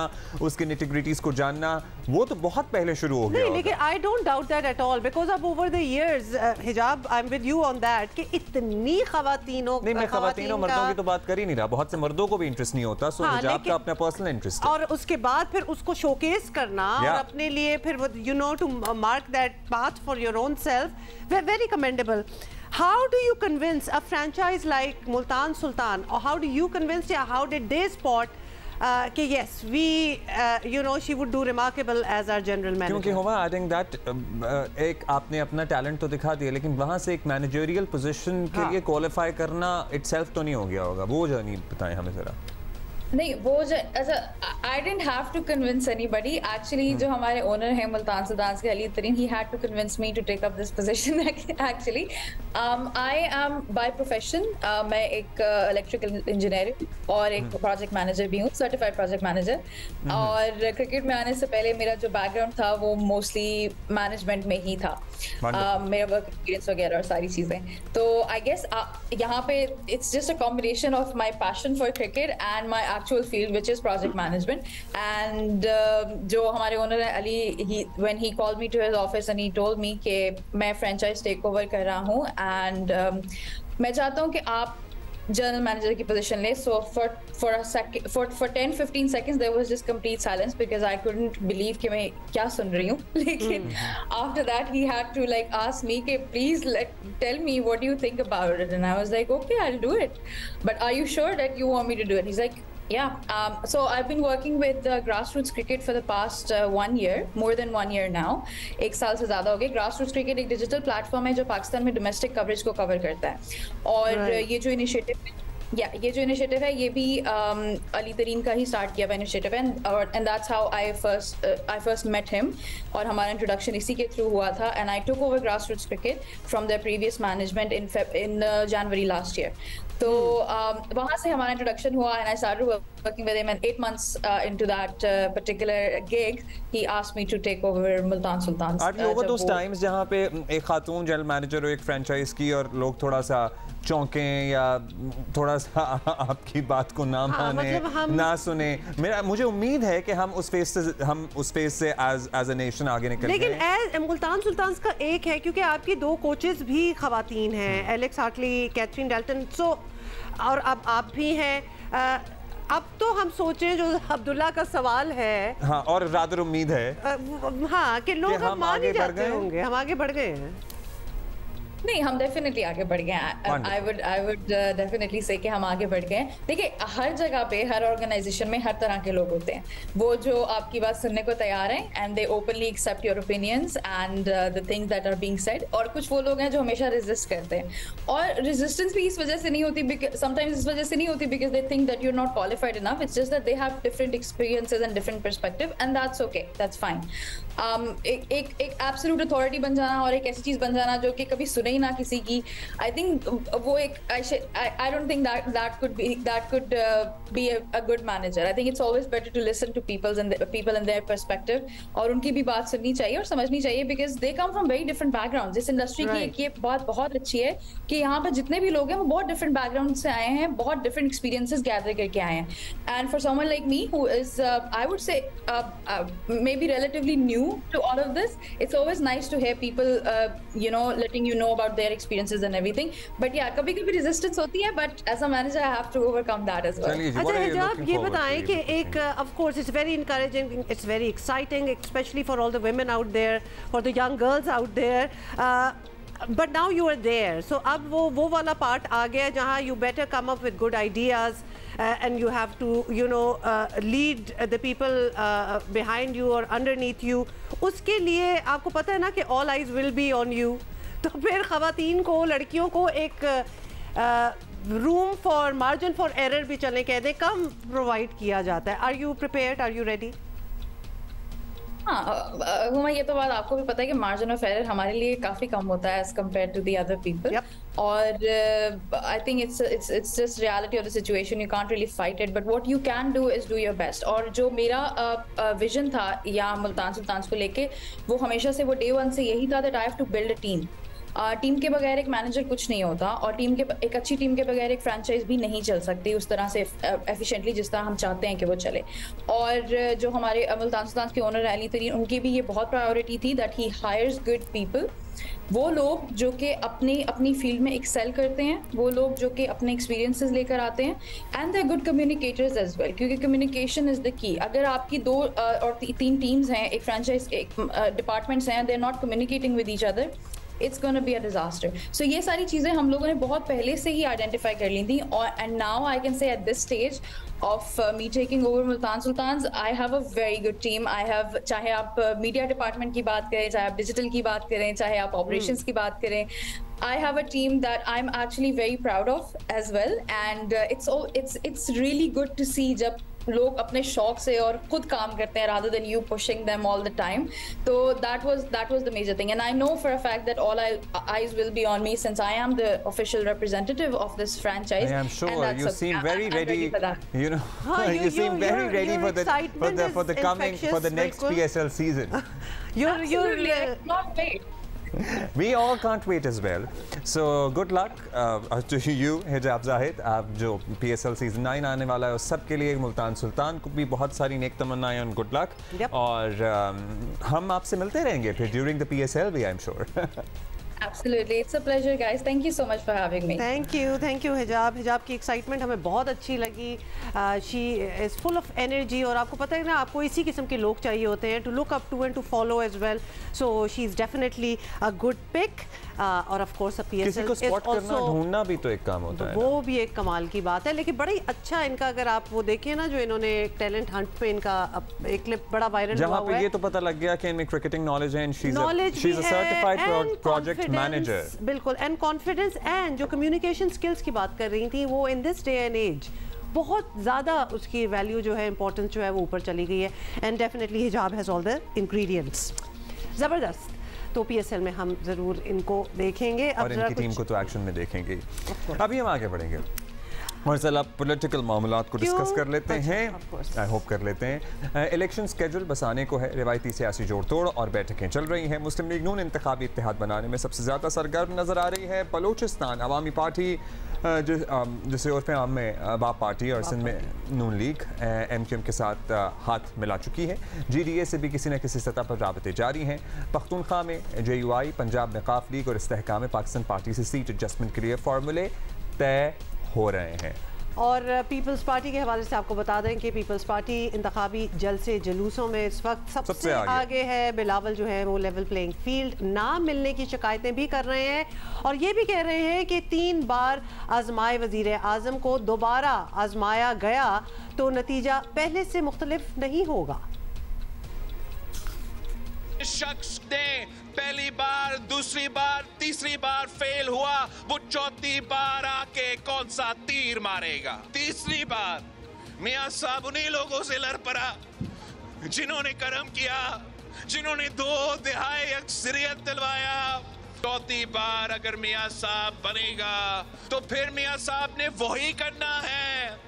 उसकी निटिग्रिटीज को जानना, वो तो बहुत पहले शुरू हो गया। लेकिन I don't doubt that at all because अब ओवर द इयर्स हिजाब I am with you on that कि इतनी खवातीनों नहीं, मैं खवातीन और मर्दों की तो बात कर ही नहीं रहा, बहुत से मर्दों को भी इंटरेस्ट नहीं होता, सो हिजाब का अपना पर्सनल इंटरेस्ट है, और उसके बाद फिर उसको शोकेस करना और अपने लिए फिर वो you know to mark that path for your own self, very commendable. How do you convince a franchise like Multan Sultan, or how do you convince, how did they spot कि yes we you know she would do remarkable as our general manager? क्योंकि हुआ I think that एक आपने अपना टैलेंट तो दिखा दिया, लेकिन वहाँ से एक मैनेजरियल पोजीशन के लिए क्वालिफाई करना इटसेल्फ तो नहीं हो गया होगा, वो जर्नी बताएं हमें जरा। नहीं, वो I didn't have to convince anybody actually. जो हमारे ओनर हैं मुल्तान सुल्तान के अली तरीन, he had to convince me to take up this position actually. I am by profession मैं एक इलेक्ट्रिकल इंजीनियर और एक प्रोजेक्ट मैनेजर भी हूँ, सर्टिफाइड प्रोजेक्ट मैनेजर, और क्रिकेट में आने से पहले मेरा जो बैकग्राउंड था वो मोस्टली मैनेजमेंट में ही था, मेरा वर्क एक्सपीरियंस वगैरह और सारी चीज़ें। तो आई गेस यहाँ पे it's just a combination of my passion for cricket and my actual field which is project management. And जो हमारे ओनर है Ali, when he called me to his office and he told me कि मैं फ्रेंचाइज टेक ओवर कर रहा हूँ एंड मैं चाहता हूँ कि आप जनरल मैनेजर की पोजीशन ले। सो for 10-15 seconds there was just complete silence because I couldn't believe कि मैं क्या सुन रही हूँ। लेकिन after that he had to like ask me कि please tell me what do you think about it, and I was like okay, I'll do it, but are you sure that you want me to do it? He's like yeah. So I've been working with grassroots cricket for the past 1 year, more than 1 year now. एक साल से ज़्यादा हो गए। Grassroots cricket एक डिजिटल प्लेटफॉर्म है जो पाकिस्तान में डोमेस्टिक कवरेज को कवर करता है, और ये जो इनिशिएटिव ये जो इनिशिएटिव है ये भी अली तरीन का ही स्टार्ट किया हुआ इनिशिएटिव है, and that's how I first met him, और हमारा इंट्रोडक्शन इसी के थ्रू हुआ था, and I took over grassroots cricket from their previous management in January last year. तो वहाँ से हमारा इंट्रोडक्शन हुआ, and I started working with him, and 8 months into that particular gig he asked me to take over Multan Sultan. Are you over those times जहाँ पे एक खातून जनरल मैनेजर हो एक फ्रेंचाइज की और लोग थोड़ा सा चौंकें या थोड़ा सा आपकी बात को ना माने, मतलब ना सुने? मुझे उम्मीद है कि हम उस फेज से एज अ नेशन आगे निकल गए। लेकिन मुल्तान सुल्तान का एक है, क्योंकि आपकी 2 कोचेस भी खवातीन हैं, एलेक्स हार्टली, कैथरीन डेल्टन, सो और अब आप भी हैं। अब तो हम सोचें जो अब्दुल्ला का सवाल है, हाँ, और रादर उम्मीद है हाँ कि लोग अब मान ही जाते होंगे हम आगे बढ़ गए हैं। नहीं, हम डेफिनेटली आगे बढ़ गए हैं। आई वुड डेफिनेटली से कि हम आगे बढ़ गए हैं। देखिए, हर जगह पे, हर ऑर्गेनाइजेशन में हर तरह के लोग होते हैं, वो जो आपकी बात सुनने को तैयार हैं and they openly accept your opinions and the things that are being said, और कुछ वो लोग हैं जो हमेशा रेजिस्ट करते हैं, और रेजिस्टेंस भी इस वजह से नहीं होती, समटाइम्स इस वजह से नहीं होती because they think that you are not qualified enough, it's just that they have different experiences and different perspective, and that's okay, that's fine. एक एब्सोल्यूट अथॉरिटी बन जाना और एक ऐसी चीज बन जाना जो कि कभी सुने ही ना किसी की, आई थिंक वो एक I don't think that could be a good manager. I think it's always better to listen to people and their perspective, और उनकी भी बात सुननी चाहिए और समझनी चाहिए, because they come from very different background. इस इंडस्ट्री की एक ये बात बहुत अच्छी है कि यहाँ पर जितने भी लोग हैं वो बहुत डिफरेंट बैकग्राउंड से आए हैं, बहुत डिफरेंट एक्सपीरियंसेस गैदर करके आए हैं, and for someone like me who is I would say may be relatively new to all of this, it's always nice to hear people letting you know about their experiences and everything, but yeah, kabhi resistance hoti hai, but as a manager I have to overcome that as well. अच्छा हिजाब, ये बताएं कि एक of course it's very encouraging, it's very exciting, especially for all the women out there, for the young girls out there, but now you are there, so अब वो वाला part आ गया जहाँ you better come up with good ideas, and you have to lead the people behind you or underneath you. उसके लिए आपको पता है ना कि all eyes will be on you, तो फिर ख़वातीन को, लड़कियों को एक room for margin for error भी चलने कहते कम प्रोवाइड किया जाता है। Are you prepared? Are you ready? हाँ हुमा, ये तो बात आपको भी पता है कि मार्जिन ऑफ एरर हमारे लिए काफी कम होता है as compare to the other people, और I think it's just reality of the situation, you can't really fight it, but what you can do is do your best. और जो मेरा विजन था या मुल्तान सुल्तान को लेके, वो हमेशा से, वो डे 1 से यही था that I have to build a team. Team के बगैर एक मैनेजर कुछ नहीं होता, और एक अच्छी टीम के बगैर एक फ्रेंचाइज भी नहीं चल सकती उस तरह से एफिशिएंटली जिस तरह हम चाहते हैं कि वो चले। और जो हमारे मुल्तान सुल्तान के ओनर अली तरीन, उनकी भी ये बहुत प्रायोरिटी थी that he hires good people, वो लोग जो कि अपनी फील्ड में एक्सेल करते हैं, वो लोग जो कि अपने एक्सपीरियंसेस लेकर आते हैं, and they are good communicators as well, क्योंकि कम्युनिकेशन इज द की। अगर आपकी 2 और 3 टीम्स हैं, एक फ्रेंचाइज, एक डिपार्टमेंट्स हैं, they are not communicating with each other, it's going to be a disaster. So ये सारी चीज़ें हम लोगों ने बहुत पहले से ही आइडेंटिफाई कर ली थी, और and now I can say at this stage of me taking over Multan Sultans, I have a very good team. I have, चाहे आप मीडिया डिपार्टमेंट की बात करें, चाहे आप डिजिटल की बात करें, चाहे आप ऑपरेशंस की बात करें, I have a team that I'm actually very proud of as well, and it's really good to see जब लोग अपने शौक से और खुद काम करते हैं rather than you pushing them all the time. So that was the major thing, and I know for a fact that all eyes will be on me since I am the official representative of this franchise. I am sure you seem very ready. You know, you seem very ready for the next PSL season. You're not wait. We all can't wait as well. So good luck to you, हिजाब जाहिद। आप जो PSL सीजन 9 आने वाला है उस सब के लिए मुल्तान सुल्तान को भी बहुत सारी नेक तमन्नाएं और गुड लक। और हम आपसे मिलते रहेंगे फिर ड्यूरिंग द PSL भी, I am sure. Absolutely, it's a pleasure, guys. Thank you so much for having me. Thank you, हिजाब की एक्साइटमेंट हमें बहुत अच्छी लगी। She is full of energy, और आपको पता है ना, आपको इसी किस्म के लोग चाहिए होते हैं to look up to and to follow as well. So she is definitely a good pick. और ऑफ कोर्स किसी को स्पॉट करना, ढूंढना भी तो एक काम होता है, वो भी एक कमाल की बात है। लेकिन बड़ी अच्छा इनका, अगर आप वो देखें ना, जो इन्होंने टैलेंट हंट पे इनका एक क्लिप बड़ा वायरल हुआ है, जहाँ पे ये तो पता लग गया कि इनमें क्रिकेटिंग नॉलेज है, she is a certified project confidence, बिल्कुल, एंड कॉन्फिडेंस एंड जो कम्युनिकेशन स्किल्स की बात कर रही थी, वो in this day and age बहुत ज़्यादा उसकी वैल्यू जो है, इंपॉर्टेंस जो है वो ऊपर चली गई है। एंड डेफिनेटली हिजाब हैज़ ऑल द इंग्रेडिएंट्स। ज़बरदस्त। तो पीएसएल में हम ज़रूर इनको देखेंगे और इनकी टीम को तो एक्शन में देखेंगे। अभी हम आगे बढ़ेंगे और चल आप पॉलिटिकल मामलात को डिस्कस कर लेते हैं, आई होप कर लेते हैं। इलेक्शन स्केड्यूल बसाने को है, रिवायती सियासी जोड़ तोड़ और बैठकें चल रही हैं। मुस्लिम लीग नून इंतखाबी इत्तेहाद बनाने में सबसे ज़्यादा सरगर्म नज़र आ रही है। बलूचिस्तान अवामी पार्टी जिसे उर्फ आम में बाप पार्टी और सिंध में नून लीग MQM के साथ हाथ मिला चुकी है। GDA से भी किसी न किसी सतह पर राबते जारी हैं। पख्तूनख्वा में JUI, पंजाब में काफ लीग और इस्तेहकाम पाकिस्तान पार्टी से सीट एडजस्टमेंट के लिए फार्मूले तय हो रहे हैं। और पीपल्स पार्टी के हवाले से आपको बता दें कि पीपल्स पार्टी इंतखाबी जलसे जुलूसों में इस वक्त सबसे आगे है। बिलावल जो है वो लेवल प्लेइंग फील्ड ना मिलने की शिकायतें भी कर रहे हैं और ये भी कह रहे हैं कि 3 बार आजमाए वजीर आजम को दोबारा आजमाया गया तो नतीजा पहले से मुख्तलिफ नहीं होगा। शख्स ने पहली बार, दूसरी बार, तीसरी बार फेल हुआ, वो चौथी बार आके कौन सा तीर मारेगा? तीसरी बार मियां साहब उन्हीं लोगों से लड़ पड़ा जिन्होंने कर्म किया, जिन्होंने 2 तिहाई अक्सरियत दिलवाया। चौथी बार अगर मियां साहब बनेगा तो फिर मियां साहब ने वही करना है,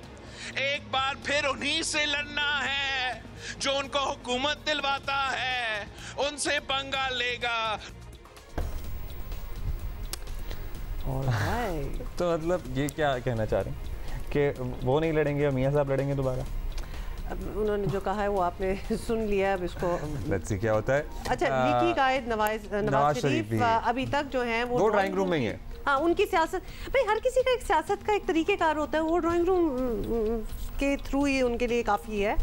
एक बार फिर उन्हीं से लड़ना है जो उनको हुकूमत दिलवाता है, उनसे पंगा लेगा। तो मतलब ये क्या कहना चाह रहे हैं कि वो नहीं लड़ेंगे और मियां साहब लड़ेंगे दोबारा? अब उन्होंने जो कहा है वो आपने सुन लिया, अब इसको लेट्स सी क्या होता है। अच्छा, लीकी कायद नवाज शरीफ अभी तक जो है वो ड्राइंग रूम में ही है। हाँ, उनकी सियासत, भाई हर किसी का एक सियासत का एक तरीकेकार होता है, वो ड्राइंग रूम के थ्रू ही उनके लिए काफ़ी है।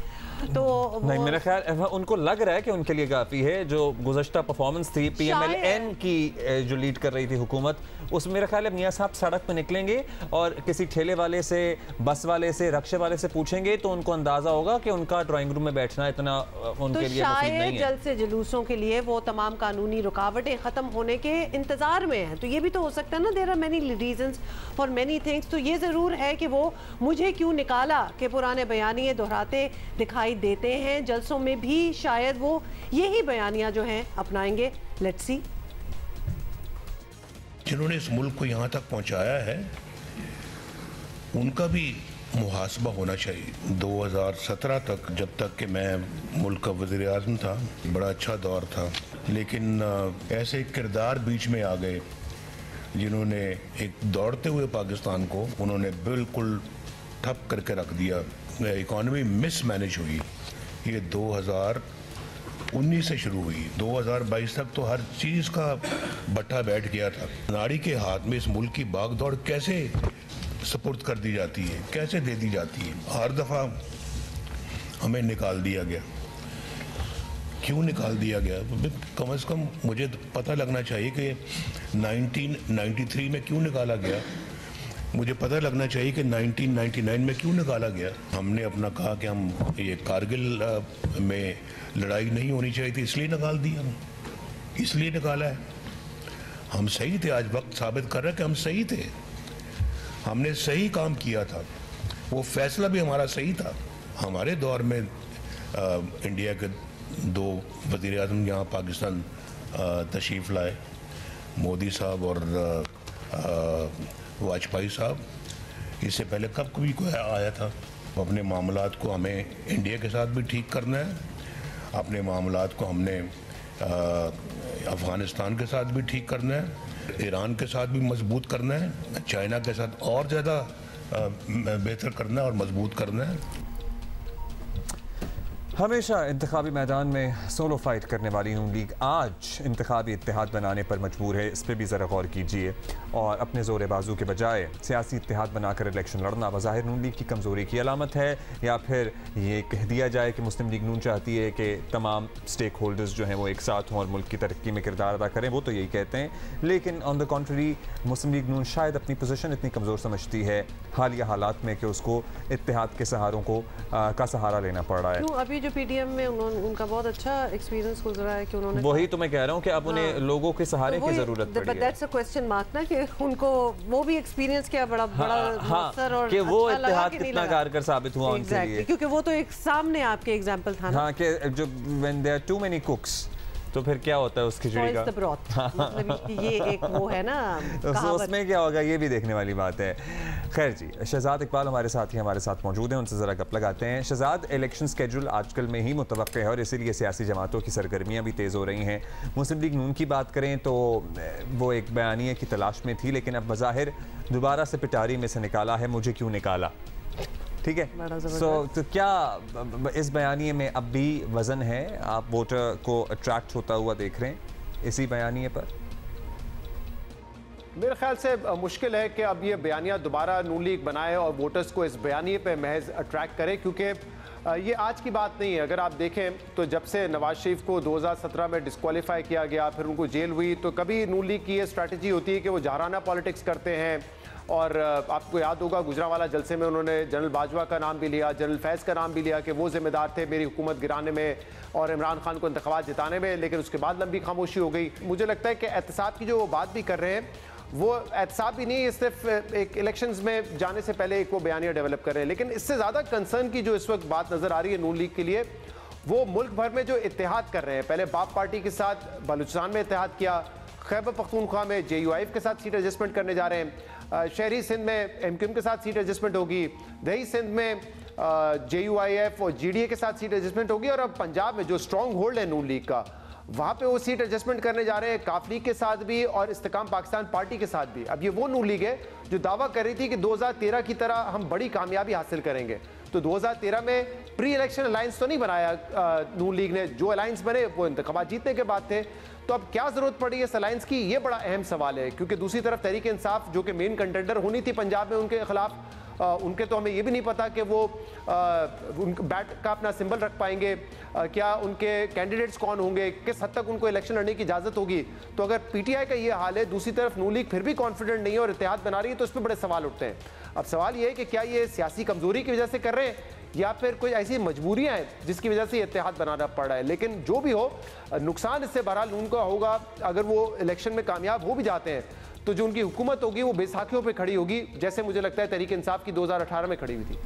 तो नहीं, मेरा ख्याल उनको लग रहा है कि उनके लिए काफ़ी है। जो गुज़श्ता परफॉर्मेंस थी PMLN की जो लीड कर रही थी हुकूमत, उसमें मेरा ख्याल है मियां साहब सड़क पे निकलेंगे और किसी ठेले वाले से, बस वाले से, रक्शे वाले से पूछेंगे तो उनको अंदाजा होगा कि उनका ड्राइंग रूम में बैठना इतना उनके लिए मुफीद नहीं है। जल्द से जुलूसों के लिए वो तमाम कानूनी रुकावटें ख़त्म होने के इंतज़ार में है। तो ये भी तो हो सकता है ना, there are many reasons for many things. तो ये ज़रूर है कि वो मुझे क्यों निकाला के पुराने बयानिए दोहराते दिखाई देते हैं। जलसों में भी शायद वो यही बयानियां जो हैं अपनाएंगे। Let's see. जिन्होंने इस मुल्क को यहाँ तक पहुँचाया है उनका भी मुहासबा होना चाहिए। 2017 तक, जब तक कि मैं मुल्क का वज़ीर आज़म था, बड़ा अच्छा दौर था, लेकिन ऐसे किरदार बीच में आ गए जिन्होंने एक दौड़ते हुए पाकिस्तान को उन्होंने बिल्कुल ठप करके रख दिया। इकॉनमी मिसमैनेज हुई। ये 2019 से शुरू हुई, 2022 तक तो हर चीज़ का बट्टा बैठ गया था। नाड़ी के हाथ में इस मुल्क की भागदौड़ कैसे सपुर्द कर दी जाती है, कैसे दे दी जाती है? हर दफ़ा हमें निकाल दिया गया। क्यों निकाल दिया गया? कम से कम मुझे पता लगना चाहिए कि 1993 में क्यों निकाला गया, मुझे पता लगना चाहिए कि 1999 में क्यों निकाला गया। हमने अपना कहा कि हम ये कारगिल में लड़ाई नहीं होनी चाहिए थी, इसलिए निकाल दिया, इसलिए निकाला है। हम सही थे, आज वक्त साबित कर रहा है कि हम सही थे, हमने सही काम किया था, वो फैसला भी हमारा सही था। हमारे दौर में इंडिया के 2 वज़ीर आज़म यहाँ पाकिस्तान तशरीफ़ लाए, मोदी साहब और वाजपेयी साहब। इससे पहले कब कभी कोई आया था? अपने मामलात को हमें इंडिया के साथ भी ठीक करना है, अपने मामलात को हमने अफ़गानिस्तान के साथ भी ठीक करना है, ईरान के साथ भी मजबूत करना है, चाइना के साथ और ज़्यादा बेहतर करना है और मजबूत करना है। हमेशा इंतखाबी मैदान में सोलो फाइट करने वाली नून लीग आज इंतखाबी इत्तेहाद बनाने पर मजबूर है। इस पर भी ज़रा गौर कीजिए और अपने ज़ोर बाजू के बजाय सियासी इत्तेहाद बनाकर इलेक्शन लड़ना बज़ाहिर नून लीग की कमज़ोरी की अलामत है, या फिर ये कह दिया जाए कि मुस्लिम लीग नून चाहती है कि तमाम स्टेक होल्डर्स जो हैं वो एक साथ हों और मुल्क की तरक्की में किरदार अदा करें। वो तो यही कहते हैं, लेकिन on the contrary Muslim League Noon शायद अपनी पोजीशन इतनी कमज़ोर समझती है हालिया हालात में कि उसको इत्तेहाद के सहारों को का सहारा लेना पड़ रहा है। अभी जो पीटीएम में उनका बहुत अच्छा एक्सपीरियंस गुजरा है कि उन्होंने, वही तो मैं कह रहा हूँ कि अब उन्हें लोगों के सहारे की जरूरत पड़ी है। दैट्स अ क्वेश्चन मार्क ना कि उनको वो भी एक्सपीरियंस किया बड़ा मौसर और कि वो इत्तेहाद कितना कारगर साबित हुआ उनके लिए, क्योंकि वो तो एक सामने आपके एग्जांपल था ना। हाँ कि जो when there are too many cooks तो फिर क्या होता है उस खिचड़ी का, मतलब ये एक वो है ना उसमें क्या होगा, ये भी देखने वाली बात है। खैर जी, शहजाद इकबाल हमारे साथ मौजूद हैं, उनसे ज़रा गप लगाते हैं। शहजाद, इलेक्शन स्केड्यूल आजकल में ही मुतवक्के है और इसीलिए सियासी जमातों की सरगर्मियाँ भी तेज़ हो रही हैं। मुस्लिम लीग नून की बात करें तो वो एक बयानिए की तलाश में थी, लेकिन अब बज़ाहिर दोबारा से पिटारी में से निकाला है, मुझे क्यों निकाला, ठीक है। तो क्या इस बयानिए में अब भी वजन है, आप वोटर को अट्रैक्ट होता हुआ देख रहे हैं इसी बयानिए पर? मेरे ख्याल से मुश्किल है कि अब ये बयानिया दोबारा नून लीग बनाए और वोटर्स को इस बयानिए पे महज अट्रैक्ट करे, क्योंकि ये आज की बात नहीं है। अगर आप देखें तो जब से नवाज शरीफ को 2017 में डिस्क्वालीफाई किया गया, फिर उनको जेल हुई, तो कभी नून लीग की ये स्ट्रैटेजी होती है कि वो जहराना पॉलिटिक्स करते हैं। और आपको याद होगा गुजरांवाला जलसे में उन्होंने जनरल बाजवा का नाम भी लिया, जनरल फैज़ का नाम भी लिया कि वो जिम्मेदार थे मेरी हुकूमत गिराने में और इमरान खान को इंतखाबात जिताने में, लेकिन उसके बाद लंबी खामोशी हो गई। मुझे लगता है कि एहतसाब की जो वो बात भी कर रहे हैं वो एहतसाब भी नहीं है, सिर्फ एक इलेक्शंस में जाने से पहले एक वो बयानिया डेवलप कर रहे हैं। लेकिन इससे ज़्यादा कंसर्न की जो इस वक्त बात नज़र आ रही है नून लीग के लिए, वो मुल्क भर में जो इत्तेहाद कर रहे हैं। पहले बाप पार्टी के साथ बलूचिस्तान में इत्तेहाद किया, खैबर पख्तूनख्वा में JUIF के साथ सीट एडजस्टमेंट करने जा रहे हैं, शहरी सिंध में MQM के साथ सीट एडजस्टमेंट होगी, दही सिंध में JUIF और GDA के साथ सीट एडजस्टमेंट होगी, और अब पंजाब में जो स्ट्रॉन्ग होल्ड है नून लीग का, वहाँ पे वो सीट एडजस्टमेंट करने जा रहे हैं काफ लीग के साथ भी और इस्तेकाम पाकिस्तान पार्टी के साथ भी। अब ये वो नून लीग है जो दावा कर रही थी कि 2013 की तरह हम बड़ी कामयाबी हासिल करेंगे। तो 2013 में प्री इलेक्शन अलायंस तो नहीं बनाया नून लीग ने, जो अलायंस बने वो इंतखाबात जीतने के बाद थे। तो अब क्या जरूरत पड़ी है इस अलायंस की, ये बड़ा अहम सवाल है, क्योंकि दूसरी तरफ तहरीक इंसाफ जो कि मेन कंटेंडर होनी थी पंजाब में उनके खिलाफ, उनके तो हमें ये भी नहीं पता कि वो बैट का अपना सिंबल रख पाएंगे, क्या उनके कैंडिडेट्स कौन होंगे, किस हद तक उनको इलेक्शन लड़ने की इजाज़त होगी। तो अगर PTI का ये हाल है, दूसरी तरफ नून लीग फिर भी कॉन्फिडेंट नहीं है और इत्तेहाद बना रही है, तो उस पर बड़े सवाल उठते हैं। अब सवाल ये है कि क्या ये सियासी कमजोरी की वजह से कर रहे हैं या फिर कोई ऐसी मजबूरियां हैं जिसकी वजह से इत्तेहाद बनाना पड़ रहा है। लेकिन जो भी हो, नुकसान इससे बहरहाल नून का होगा। अगर वो इलेक्शन में कामयाब हो भी जाते हैं तो जो उनकी हुकूमत होगी वो बेसाखियों पे खड़ी होगी, जैसे मुझे लगता है तहरीक इंसाफ की 2018 में खड़ी हुई थी।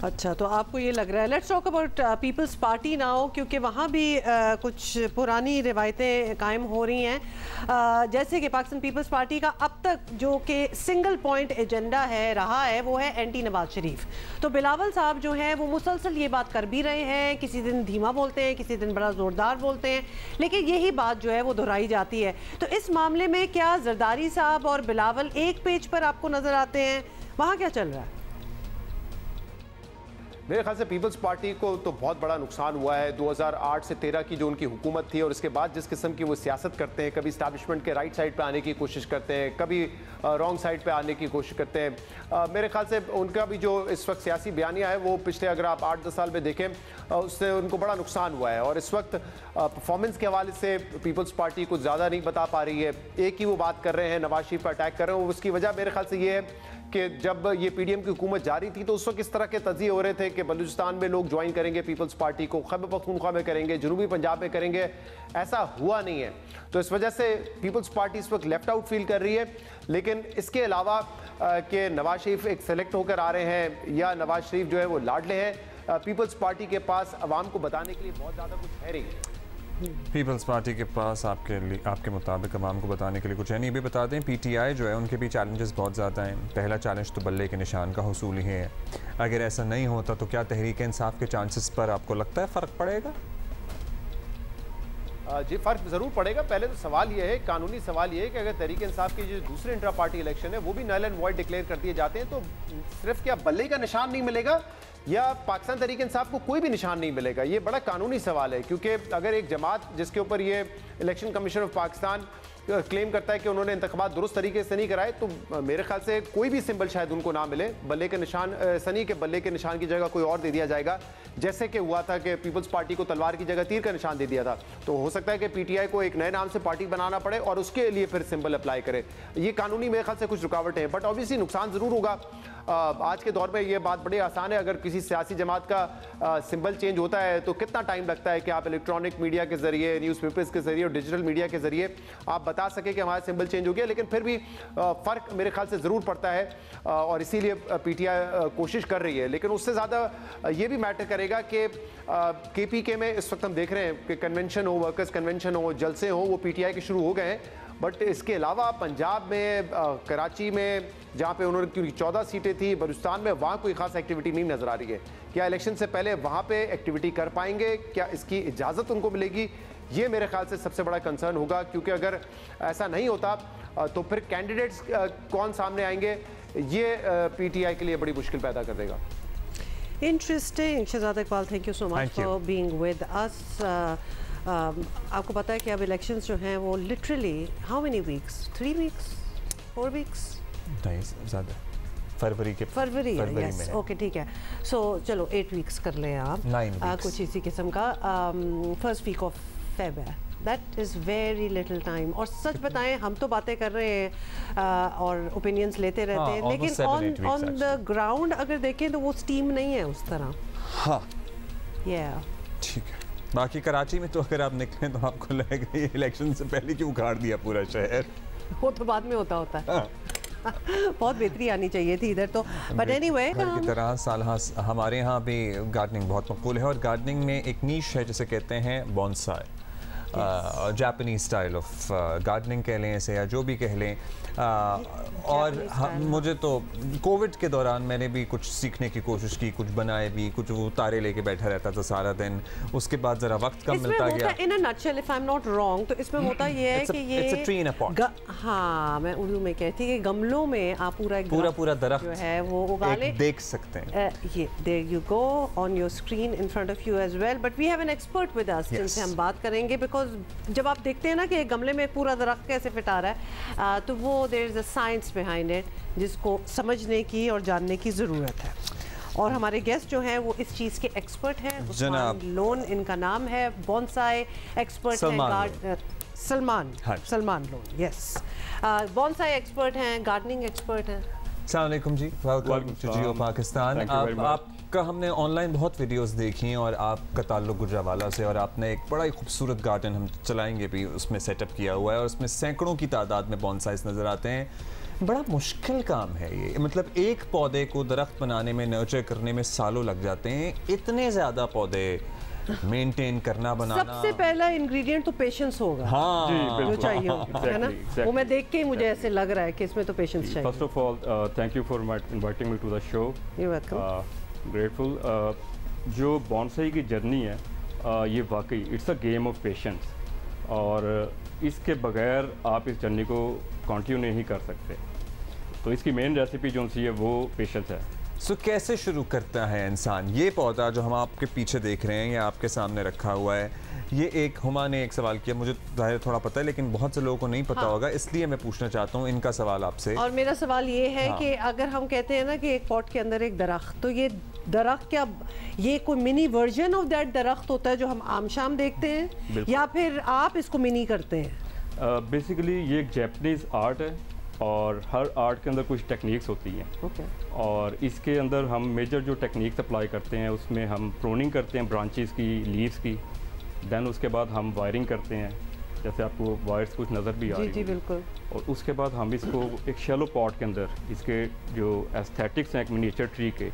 अच्छा, तो आपको ये लग रहा है। Let's talk about Peoples Party now, क्योंकि वहाँ भी कुछ पुरानी रिवायतें कायम हो रही हैं। जैसे कि पाकिस्तान पीपल्स पार्टी का अब तक जो कि सिंगल पॉइंट एजेंडा है रहा है वो है एंटी नवाज शरीफ। तो बिलावल साहब जो हैं वो मुसलसल ये बात कर भी रहे हैं, किसी दिन धीमा बोलते हैं, किसी दिन बड़ा ज़ोरदार बोलते हैं, लेकिन यही बात जो है वो दोहराई जाती है। तो इस मामले में क्या जरदारी साहब और बिलावल एक पेज पर आपको नज़र आते हैं? वहाँ क्या चल रहा है? मेरे ख्याल से पीपल्स पार्टी को तो बहुत बड़ा नुकसान हुआ है 2008 से 13 की जो उनकी हुकूमत थी, और इसके बाद जिस किस्म की वो सियासत करते हैं, कभी इस्टेब्लिशमेंट के राइट साइड पे आने की कोशिश करते हैं, कभी रॉन्ग साइड पे आने की कोशिश करते हैं। मेरे ख्याल से उनका भी जो इस वक्त सियासी बयानिया है वो पिछले अगर आप 8-10 साल में देखें उससे उनको बड़ा नुकसान हुआ है, और इस वक्त परफॉर्मेंस के हवाले से पीपल्स पार्टी कुछ ज़्यादा नहीं बता पा रही है। एक ही वो बात कर रहे हैं, नवाज शरीफ पर अटैक कर रहे हैं। उसकी वजह मेरे ख्याल से ये है कि जब ये PDM की हुकूमत जारी थी तो उस वक्त इस तरह के तजिए हो रहे थे कि बलूचिस्तान में लोग ज्वाइन करेंगे पीपल्स पार्टी को, खैबर पख्तूनख्वा में करेंगे, जनूबी पंजाब में करेंगे। ऐसा हुआ नहीं है, तो इस वजह से पीपल्स पार्टी इस वक्त लेफ्ट आउट फील कर रही है। लेकिन इसके अलावा कि नवाज शरीफ एक सेलेक्ट होकर आ रहे हैं या नवाज शरीफ जो है वो लाडले हैं, पीपल्स पार्टी के पास अवाम को बताने के लिए बहुत ज़्यादा कुछ है नहीं। पीपल्स पार्टी के पास आपके मुताबिक अवाम को बताने के लिए कुछ है नहीं। भी बता दें PTI जो है उनके भी चैलेंजेस बहुत ज़्यादा हैं। पहला चैलेंज तो बल्ले के निशान का हुसूल ही है। अगर ऐसा नहीं होता तो क्या तहरीक इंसाफ के चांसेस पर आपको लगता है फ़र्क पड़ेगा? जी फ़र्क ज़रूर पड़ेगा। पहले तो सवाल ये है, कानूनी सवाल ये है कि अगर तहरीक इंसाफ के जो दूसरे इंट्रा पार्टी इलेक्शन है वो भी नल एंड वॉइड डिक्लेयर कर दिए जाते हैं तो सिर्फ क्या बल्ले का निशान नहीं मिलेगा या पाकिस्तान तहरीक इंसाफ को कोई भी निशान नहीं मिलेगा? ये बड़ा कानूनी सवाल है, क्योंकि अगर एक जमात जिसके ऊपर ये election commission of Pakistan claim करता है कि उन्होंने इंतखाबात दुरुस्त तरीके से नहीं कराए, तो मेरे ख्याल से कोई भी सिंबल शायद उनको ना मिले। बल्ले के निशान, सनी के बल्ले के निशान की जगह कोई और दे दिया जाएगा, जैसे कि हुआ था कि पीपल्स पार्टी को तलवार की जगह तीर का निशान दे दिया था। तो हो सकता है कि PTI को एक नए नाम से पार्टी बनाना पड़े और उसके लिए फिर सिंबल अप्लाई करे। ये कानूनी मेरे ख्याल से कुछ रुकावटें हैं, बट ऑब्वियसली नुकसान ज़रूर होगा। आज के दौर में ये बात बड़ी आसान है। अगर किसी सियासी जमात का सिंबल चेंज होता है तो कितना टाइम लगता है कि आप इलेक्ट्रॉनिक मीडिया के जरिए, न्यूज़पेपर्स के जरिए और डिजिटल मीडिया के जरिए आप बता सके कि हमारा सिंबल चेंज हो गया। लेकिन फिर भी फ़र्क मेरे ख्याल से ज़रूर पड़ता है और इसीलिए पीटीआई कोशिश कर रही है। लेकिन उससे ज़्यादा ये भी मैटर करेगा कि केपीके में इस वक्त हम देख रहे हैं कि कन्वेंशन हो, वर्कर्स कन्वेंशन हो, जलसे हो, वो पीटीआई के शुरू हो गए हैं। बट इसके अलावा पंजाब में, कराची में, जहाँ पे उन्होंने क्योंकि 14 सीटें थी, बलूचिस्तान में, वहाँ कोई खास एक्टिविटी नहीं नज़र आ रही है। क्या इलेक्शन से पहले वहाँ पे एक्टिविटी कर पाएंगे? क्या इसकी इजाज़त उनको मिलेगी? ये मेरे ख्याल से सबसे बड़ा कंसर्न होगा, क्योंकि अगर ऐसा नहीं होता तो फिर कैंडिडेट्स कौन सामने आएंगे, ये पीटीआई के लिए बड़ी मुश्किल पैदा कर देगा। Interesting. Shahzad Iqbal, thank you so much for being with us. आपको पता है कि अब इलेक्शंस जो हैं वो literally how many weeks, 3 weeks, 4 weeks, नहीं ज़्यादा, फरवरी यस, ओके ठीक है। सो चलो 8 वीक्स कर लें आप, 9 कुछ इसी किस्म का। फर्स्ट वीक ऑफ फेब है, that is very little time. और सच बताएं, हम तो बातें कर रहे हैं और ओपिनियंस लेते रहते हैं, लेकिन ऑन द ग्राउंड अगर देखें तो वो स्टीम नहीं है उस तरह। हाँ ठीक है। बाकी कराची में तो अगर आप निकले तो आपको लगेगा ये इलेक्शन से पहले क्यों उखाड़ दिया पूरा शहर। वो तो बाद में होता है। बहुत बेहतरी आनी चाहिए थी इधर तो। बट एनीवे, की तरह साल हमारे यहाँ भी गार्डनिंग बहुत मकबूल है और गार्डनिंग में एक नीश है जिसे कहते हैं bonsai, Japanese style of gardening कह लें इसे या जो भी कह लें। और मुझे तो कोविड के दौरान मैंने भी कुछ सीखने की कोशिश की, कुछ बनाए भी, कुछ वो तारे लेके बैठा रहता था सारा दिन। उसके बाद जरा वक्त कम मिलता गया। In a nutshell, if I am not wrong, तो इसमें होता ये है कि ये हाँ, मैं उर्दू में कहती कि गमलों में आप पूरा दरख्त जो है वो उगा लें, देख सकते हैं। ये there you go on your screen in front of you as well. But we have an expert with us जिनसे हम बात करेंगे, बिकॉज जब आप देखते हैं ना कि गमले में पूरा दरख्त कैसे फिट आ रहा है, तो वो there is a science behind it जिसको समझने की और जानने की ज़रूरत है। और हमारे गेस्ट जो हैं वो इस चीज़ के एक्सपर्ट हैं। उस्मान लोन इनका नाम है, बॉन्साई एक्सपर्ट हैं। Salman loan, yes, bonsai expert हैं, गार्डनिंग एक्सपर्ट हैं। अस्सलाम वालेकुम जी, वेलकम टू जियो पाकिस्तान। आपका हमने ऑनलाइन बहुत वीडियोस देखी हैं और आपका ताल्लुक गुजरावाला से, और आपने एक बड़ा ही खूबसूरत गार्डन, हम चलाएंगे भी, उसमें सेटअप किया हुआ है और उसमें सैकड़ों की तादाद में बॉन्साइज नज़र आते हैं। बड़ा मुश्किल काम है ये, मतलब एक पौधे को दरख्त बनाने में, नर्चर करने में सालों लग जाते हैं। इतने ज़्यादा पौधे मेंटेन करना, बनाना, सबसे पहला इंग्रेडिएंट तो पेशेंस होगा। हाँ, जो चाहिए है ना, वो मैं देख के ही मुझे ऐसे लग रहा है कि इसमें तो पेशेंस चाहिए। First of all thank you for inviting me to the show. You welcome. Grateful. जो बॉन्साई की जर्नी है, ये वाकई it's a game of patience, और इसके बगैर आप इस जर्नी को कंटिन्यू नहीं कर सकते। तो इसकी मेन रेसिपी जो सी है वो पेशेंस है। सो कैसे शुरू करता है इंसान? ये पौधा जो हम आपके पीछे देख रहे हैं या आपके सामने रखा हुआ है, ये एक हुमा ने एक सवाल किया, मुझे जाहिर थोड़ा पता है लेकिन बहुत से लोगों को नहीं पता होगा, इसलिए मैं पूछना चाहता हूँ इनका सवाल आपसे। और मेरा सवाल ये है कि अगर हम कहते हैं ना कि एक पॉट के अंदर एक दरख्त, तो ये दरख्त क्या ये कोई मिनी वर्जन ऑफ दैट दरख्त होता है जो हम आम शाम देखते हैं, या फिर आप इसको मिनी करते हैं? बेसिकली ये एक जापानीज आर्ट है और हर आर्ट के अंदर कुछ टेक्निक्स होती हैं। और इसके अंदर हम मेजर जो टेक्निक्स अप्लाई करते हैं उसमें हम प्रूनिंग करते हैं ब्रांचेस की, लीव्स की, देन उसके बाद हम वायरिंग करते हैं, जैसे आपको वायर्स कुछ नज़र भी आ रही है। जी बिल्कुल। और उसके बाद हम इसको एक शैलो पॉट के अंदर, इसके जो एस्थेटिक्स हैं एक मिनिएचर ट्री के,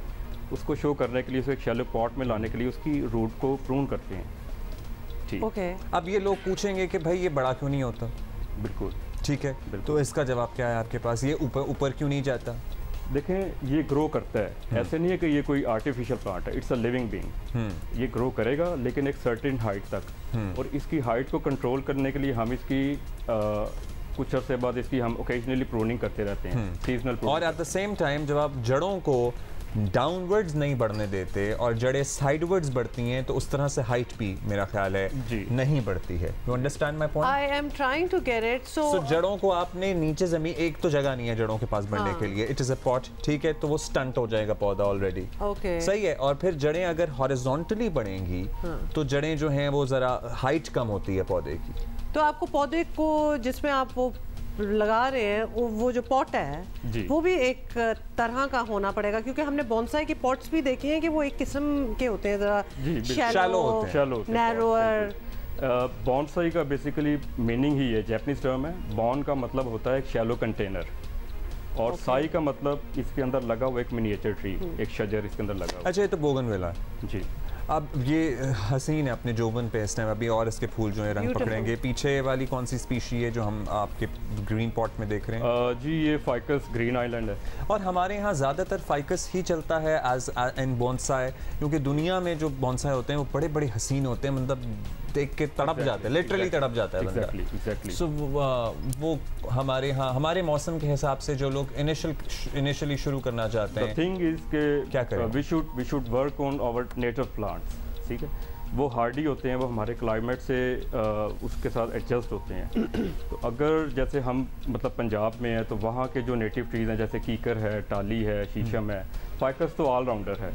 उसको शो करने के लिए उसको एक शैलो पॉट में लाने के लिए उसकी रूट को प्रून करते हैं। ठीक। अब ये लोग पूछेंगे कि भाई ये बड़ा क्यों नहीं होता? बिल्कुल ठीक है, तो इसका जवाब क्या है आपके पास? ये ऊपर क्यों नहीं जाता? देखें, ये ग्रो करता है, ऐसे नहीं है कि ये कोई आर्टिफिशियल प्लांट है, इट्स अ लिविंग बीइंग। ये ग्रो करेगा लेकिन एक सर्टेन हाइट तक, और इसकी हाइट को कंट्रोल करने के लिए हम इसकी कुछ अर्से बाद इसकी हम ओकेजनली प्रूनिंग करते रहते हैं, सीजनल प्रूनिंग। और एट द सेम टाइम जब आप जड़ों को डाउनवर्ड्स नहीं बढ़ने देते और जड़ें साइडवर्ड्स बढ़ती हैं, तो उस तरह से हाइट भी मेरा ख्याल है नहीं बढ़ती है। You understand my point? I am trying to get it. So जड़ों को आपने नीचे जमीन, एक तो जगह नहीं है जड़ों के पास बढ़ने के लिए, इट इज अ पॉट, ठीक है, तो वो स्टंट हो जाएगा पौधा ऑलरेडी। सही है। और फिर जड़ें अगर हॉरिजॉन्टली बढ़ेंगी तो जड़ें जो हैं वो जरा हाइट कम होती है पौधे की। तो आपको पौधे को जिसमें आप वो लगा रहे हैं वो जो पॉट है वो भी एक तरह का होना पड़ेगा, क्योंकि हमने बोनसाई के पॉट्स भी देखे हैं कि वो एक किस्म के होते हैं, जरा शैलो नैरोअर। बोनसाई का बेसिकली मीनिंग ही है, जैपनीज टर्म है। बॉन का मतलब होता है एक शैलो कंटेनर, और साई का मतलब इसके अंदर लगा हुआ एक मिनिएचर ट्री, एक शजर इसके अंदर लगा हुआ। अच्छा, ये तो बोगनविला जी। अब ये हसीन है अपने जोबन पे इस टाइम अभी, और इसके फूल जो है रंग पकड़ेंगे। पीछे वाली कौन सी स्पीशी है जो हम आपके ग्रीन पॉट में देख रहे हैं? जी ये फाइकस ग्रीन आइलैंड है, और हमारे यहाँ ज़्यादातर फाइकस ही चलता है एज इन बोनसाई, क्योंकि दुनिया में जो बोनसाई होते हैं वो बड़े बड़े हसीन होते हैं, मतलब देख के तड़प जाते हैं, लिटरली तड़प जाता है बंदा। सो वो हमारे यहाँ हमारे मौसम के हिसाब से जो लोग इनिशियली शुरू करना चाहते हैं, थिंग इज के क्या करें? We should work on our native plants, ठीक है। वो हार्डी होते हैं, वो हमारे क्लाइमेट से उसके साथ एडजस्ट होते हैं। तो अगर जैसे हम मतलब पंजाब में है तो वहाँ के जो नेटिव ट्रीज हैं जैसे कीकर है, टाली है, शीशम है, फाइकस तो ऑलराउंडर है,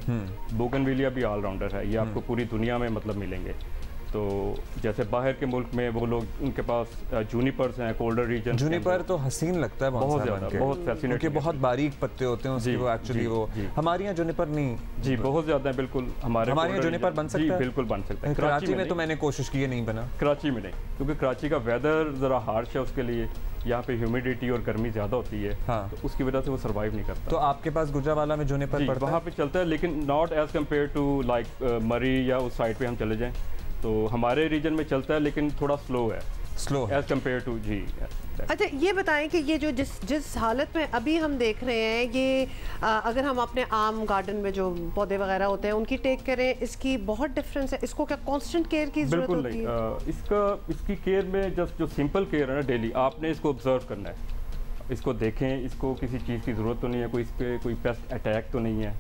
बोगनविलिया भी ऑलराउंडर है, ये आपको पूरी दुनिया में मतलब मिलेंगे। तो जैसे बाहर के मुल्क में वो लोग, उनके पास जूनिपर्स हैं, कोल्डर रीजन। जूनिपर तो हसीन लगता है बहुत ज़्यादा, बहुत फैसिनेटिंग, बहुत बारीक पत्ते होते हैं उसके, वो एक्चुअली वो हमारे यहाँ जूनिपर नहीं जी, बहुत ज़्यादा है, बिल्कुल हमारे यहाँ जूनिपर बन सकता है, बिल्कुल बन सकता है। कराची में तो मैंने कोशिश की है, नहीं बना। कराची में नहीं, क्योंकि कराची का वेदर ज़रा हार्श है, उसके लिए यहाँ पे ह्यूमिडिटी और गर्मी ज़्यादा होती है, हाँ। तो उसकी वजह से वो सर्वाइव नहीं करता। तो आपके पास गुजरावाला में जूनिपर पड़ता है? वहाँ पे चलता है, लेकिन not as compare to like Murree या उस साइड पे हम चले जाएं तो हमारे रीजन में चलता है, लेकिन थोड़ा स्लो है एज कम्पेयर टू जी। अच्छा, ये बताएं कि ये जो जिस हालत में अभी हम देख रहे हैं, ये अगर हम अपने आम गार्डन में जो पौधे वगैरह होते हैं उनकी टेक करें, इसकी बहुत डिफरेंस है। इसको क्या कांस्टेंट केयर की जरूरत होती है? इसकी केयर में जस्ट जो सिंपल केयर है ना, डेली आपने इसको ऑब्जर्व करना है, इसको देखें, इसको किसी चीज़ की ज़रूरत तो नहीं है, कोई इस पर कोई पेस्ट अटैक तो नहीं है,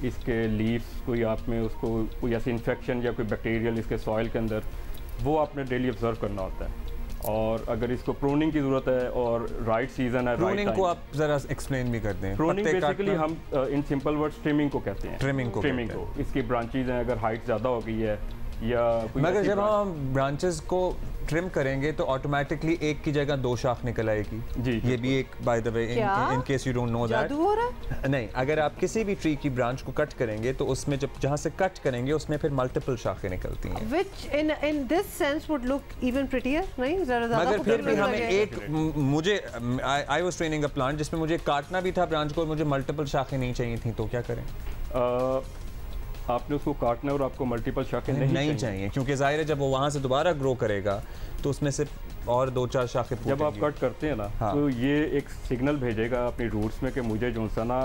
इसके लीव्स कोई आप में उसको कोई ऐसी इन्फेक्शन या कोई बैक्टीरियल इसके सॉइल के अंदर, वो आपने डेली ऑब्जर्व करना होता है। और अगर इसको प्रूनिंग की ज़रूरत है और राइट सीजन है, प्रूनिंग को आप ज़रा एक्सप्लेन भी कर दें। प्रूनिंग बेसिकली हम इन सिंपल वर्ड्स ट्रिमिंग को कहते हैं, ट्रिमिंग को। इसकी ब्रांचेज हैं, अगर हाइट ज़्यादा हो गई है या मगर जब हम ब्रांचेस को ट्रिम करेंगे तो ऑटोमेटिकली एक की जगह दो शाख निकल आएगी। जी, ये भी एक by the way in case you don't know that, नहीं, अगर आप किसी भी ट्री की ब्रांच को कट करेंगे तो उसमें जब जहाँ से कट करेंगे उसमें फिर मल्टीपल शाखें निकलती हैं, which in this sense would look even prettier, नहीं ज़्यादा। मगर फिर भी हमें एक, मुझे I was training a plant जिसमें मुझे काटना भी था ब्रांच को और मुझे मल्टीपल शाखें नहीं चाहिए थी, तो क्या करें? आपने उसको काटना है और आपको मल्टीपल शाखें नहीं चाहिए, क्योंकि जाहिर है जब वो वहाँ से दोबारा ग्रो करेगा तो उसमें से और दो चार शाखें जब आप कट करते हैं ना, हाँ। तो ये एक सिग्नल भेजेगा अपनी रूट्स में कि मुझे जो सा ना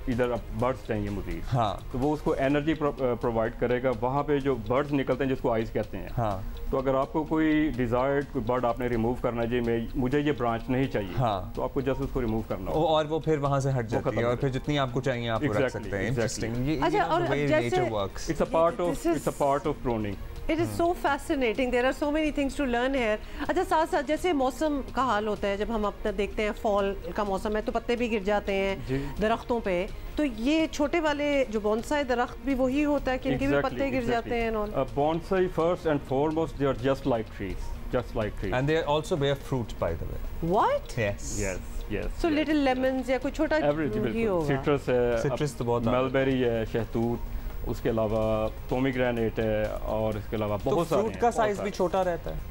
इधर बर्ड्स चाहिए मुझे, हाँ। तो वो उसको एनर्जी प्रोवाइड करेगा, वहाँ पे जो बर्ड्स निकलते हैं जिसको आइस कहते हैं, हाँ। तो अगर आपको कोई डिजायर्ड कोई बर्ड आपने रिमूव करना है, मुझे ये ब्रांच नहीं चाहिए, हाँ। तो आपको जस्ट उसको रिमूव करना हो और वो फिर वहाँ से हट जाती है और फिर जितनी आपको चाहिए आप रख सकते हैं। इंटरेस्टिंग, ये nature works, it's a part of pruning. It is so fascinating. There are so many things to learn here. अच्छा, साथ साथ जैसे मौसम का हाल होता है, जब हम अपना देखते हैं फॉल का मौसम है तो पत्ते भी गिर जाते हैं दरख्तों पे, तो ये छोटे वाले जो बोनसाई दरख्त भी वही होता है कि इनके भी पत्ते गिर जाते हैं? Bonsai first and foremost, they are just like trees, and they also bear fruit, by the way. What? Yes. So little lemons या कोई छोटा ही होगा? Citrus है, citrus तो बहुत, mulberry है, शहतूत, उसके अलावा पोमीग्रेनेट है, और इसके अलावा बहुत सारे। फ्रूट का साइज भी छोटा रहता है?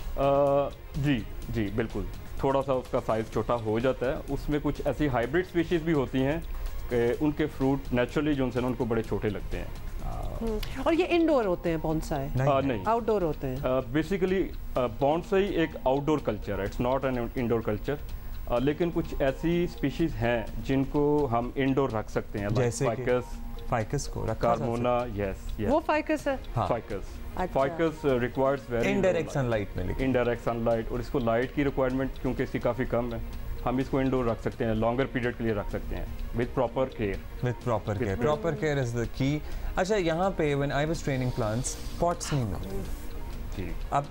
जी बिल्कुल, थोड़ा सा उसका साइज छोटा हो जाता है। उसमें कुछ ऐसी हाइब्रिड स्पीशीज भी होती हैं कि उनके फ्रूट नेचुरली जो उनसे उनको बड़े छोटे लगते हैं। और ये इंडोर होते हैं बोनसाई? नहीं, आउटडोर होते हैं। बेसिकली बोनसाई एक आउटडोर कल्चर है, it's not an indoor culture. लेकिन कुछ ऐसी स्पीशीज हैं जिनको हम इंडोर रख सकते हैं, जैसे फाइकस को रखा, कार्मोना, यस, वो फाइकस है। Ficus requires very indirect sunlight में, इनडायरेक्ट सनलाइट, और इसको लाइट की रिक्वायरमेंट क्योंकि इसकी काफ़ी कम है, हम इसको इंडोर रख सकते हैं, लॉन्गर पीरियड के लिए रख सकते हैं with proper care. Proper care is the की। अच्छा, यहाँ पे when I was training plants, pots नहीं मिलते। अब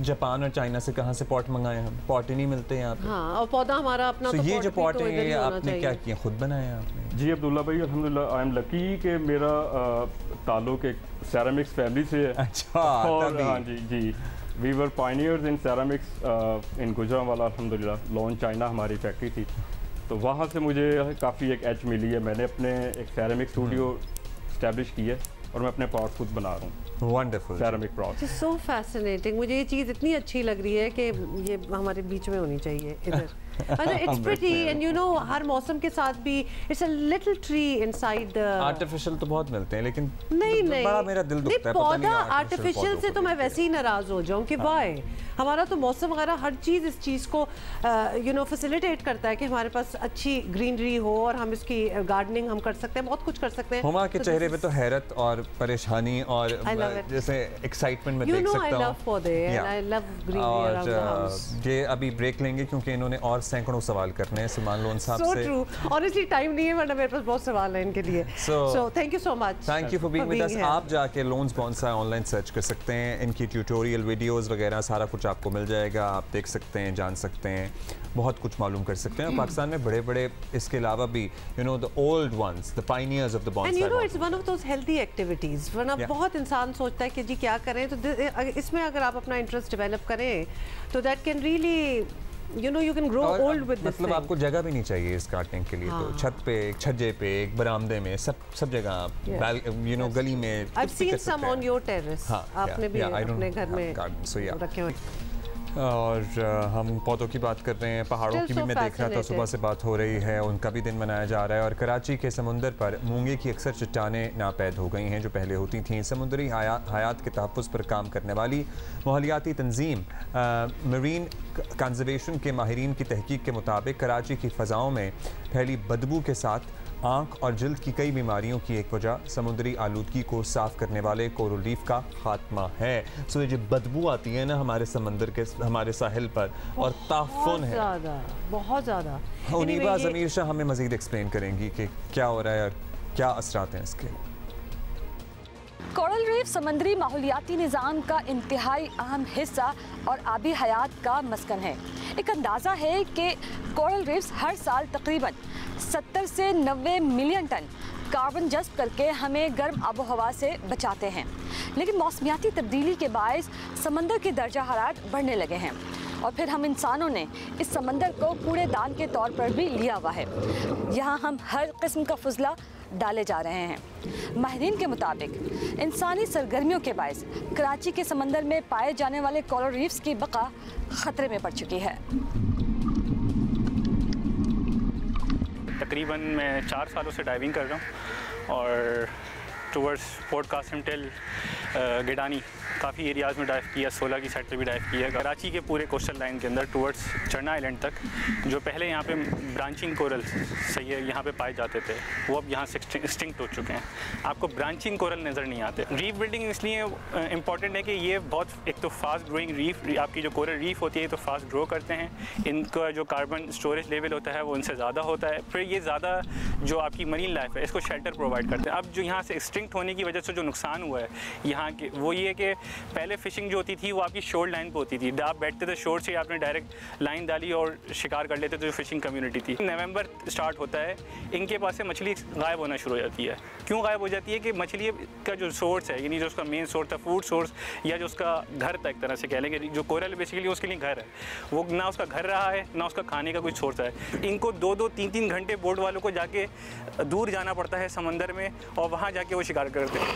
जापान और चाइना से कहाँ से पॉट मंगाए हम? पॉट ही नहीं मिलते यहाँ पे। हाँ, और पौधा हमारा अपना। तो ये जो पॉट है ये आपने क्या किया, खुद बनाया आपने? जी अब्दुल्ला भाई, अल्हम्दुलिल्लाह आई एम लकी कि मेरा ताल्लुक एक सेरामिक्स फैमिली से है। अच्छा, और हाँ जी, we were pioneers in ceramics in Gujranwala अल्हम्दुलिल्लाह। लॉन चाइना हमारी फैक्ट्री थी, तो वहाँ से मुझे काफ़ी एक एज मिली है। मैंने अपने एक सेरामिक स्टूडियो इस्टेब्लिश की है और मैं अपने प्रोडक्ट खुद बना रहा हूँ। Wonderful, ceramic product. So fascinating. मुझे ये चीज़ इतनी अच्छी लग रही है कि ये हमारे बीच में होनी चाहिए इधर। It's pretty and you know हर मौसम के साथ भी it's a little tree inside the artificial तो बहुत मिलते हैं, लेकिन नहीं बड़ा मेरा दिल दुखता है। पौधा आर्टिफिशियल से तो मैं वैसे ही नाराज हो जाऊँ कि वाई, हमारा तो मौसम वगैरह हर चीज़ इस चीज़ को यू नो फैसिलिटेट करता है कि हमारे पास अच्छी ग्रीनरी हो और हम इसकी गार्डनिंग हम कर सकते हैं, बहुत कुछ कर सकते हैं। हुमा के चेहरे पे तो हैरत और परेशानी और जैसे एक्साइटमेंट में देख सकता हूँ। और ये अभी ब्रेक लेंगे क्योंकि इन्होंने और सैकड़ों सवाल करने हैं सलमान लोन साहब से। So true. Honestly टाइम नहीं है, वरना मेरे पास बहुत सवाल हैं इनके लिए। So thank you so much. Thank you for being with us. आप जाके लोन्स बॉन्सा ऑनलाइन सर्च कर सकते हैं, इनकी ट्यूटोरियल वीडियोस वगैरह सारा कुछ आपको मिल जाएगा। आप देख सकते हैं, जान सकते हैं, बहुत कुछ मालूम कर सकते हैं। और पाकिस्तान में बड़े-बड़े इसके अलावा भी you know the old ones, the pioneers of the bonsai. And you know it's one of those healthy activities. वरना बहुत इंसान सोचता है कि जी क्या करें, तो इसमें अगर आप अपना इंटरेस्ट डेवलप करें तो that can really you know you can grow old with this मतलब आपको जगह भी नहीं चाहिए इस गार्डनिंग के लिए। तो छत पे, एक छज्जे पे, एक बरामदे में, सब जगह आप यू नो गली में। I've seen some on your terrace. आपने भी अपने घर में रखे हुए। और हम पौधों की बात कर रहे हैं, पहाड़ों की भी मैं देख रहा था, सुबह से बात हो रही है, उनका भी दिन मनाया जा रहा है। और कराची के समुंदर पर मूंगे की अक्सर चट्टानें नापैद हो गई हैं जो पहले होती थीं। समुद्री हयात के तहफ़्फ़ुज़ पर काम करने वाली माहौलियाती तंजीम मरीन कंजर्वेशन के माहिरीन की तहकीक के मुताबिक कराची की फ़ज़ाओं में फैली बदबू के साथ आँख और जल्द की कई बीमारियों की एक वजह समुद्री आलूदगी को साफ़ करने वाले कोरल रीफ का खात्मा है। सो ये जो बदबू आती है ना हमारे समंदर के, हमारे साहिल पर, और ताफुन है बहुत ज़्यादा। उनीबा ज़मीर शाह हमें मज़ीद एक्सप्लेन करेंगी कि क्या हो रहा है और क्या असरात हैं इसके। कोरल रीफ समंदरी माहौलियाती निज़ाम का इंतहाई अहम हिस्सा और आबी हयात का मस्कन है। एक अंदाज़ा है कि कोरल रीफ्स हर साल तकरीबन 70 से 90 मिलियन टन कार्बन जज़्ब करके हमें गर्म आबो हवा से बचाते हैं। लेकिन मौसमियाती तब्दीली के बायस समंदर के दर्जा हरारत बढ़ने लगे हैं और फिर हम इंसानों ने इस समंदर को कूड़ेदान के तौर पर भी लिया हुआ है। यहाँ हम हर किस्म का फुजला डाले जा रहे हैं। माहिरीन के मुताबिक इंसानी सरगर्मियों के बायस कराची के समंदर में पाए जाने वाले कोरल रीफ्स की बका खतरे में पड़ चुकी है। तकरीबन मैं 4 सालों से डाइविंग कर रहा हूँ और towards port Qasim tell Gadani काफ़ी एरियाज़ में डाइव किया, 16 की साइड पे भी डाइव किया। कराची के पूरे कोस्टल लाइन के अंदर टूवर्ड्स चरना आइलैंड तक जो पहले यहाँ पे ब्रांचिंग कोरल सही है यहाँ पे पाए जाते थे, वो अब यहाँ से एक्सटिंक्ट हो चुके हैं। आपको ब्रांचिंग कोरल नज़र नहीं आते। रीफ बिल्डिंग इसलिए इंपॉर्टेंट है कि ये बहुत एक तो फास्ट ग्रोइंग रीफ, आपकी जो कोरल रीफ होती है तो फास्ट ग्रो करते हैं, इनका जो कार्बन स्टोरेज लेवल होता है वो इनसे ज़्यादा होता है, फिर ये ज़्यादा जो आपकी मरीन लाइफ है इसको शेल्टर प्रोवाइड करते हैं। अब जो यहाँ से एक्सटिंक्ट होने की वजह से जो नुकसान हुआ है यहाँ के, वो ये कि पहले फ़िशिंग जो होती थी वो आपकी शोर लाइन पे होती थी, आप बैठते थे शोर से आपने डायरेक्ट लाइन डाली और शिकार कर लेते थे, जो फ़िशिंग कम्युनिटी थी। नवंबर स्टार्ट होता है, इनके पास से मछली गायब होना शुरू हो जाती है। क्यों गायब हो जाती है कि मछली का जो सोर्स है, यानी जो उसका मेन सोर्स था फूड सोर्स या जो उसका घर था, एक तरह से कह लेंगे जो कोरल बेसिकली उसके लिए घर है, वो ना उसका घर रहा है ना उसका खाने का कोई सोर्स है। इनको 2-2, 3-3 घंटे बोट वालों को जाके दूर जाना पड़ता है समंदर में और वहाँ जाके वो शिकार करते हैं।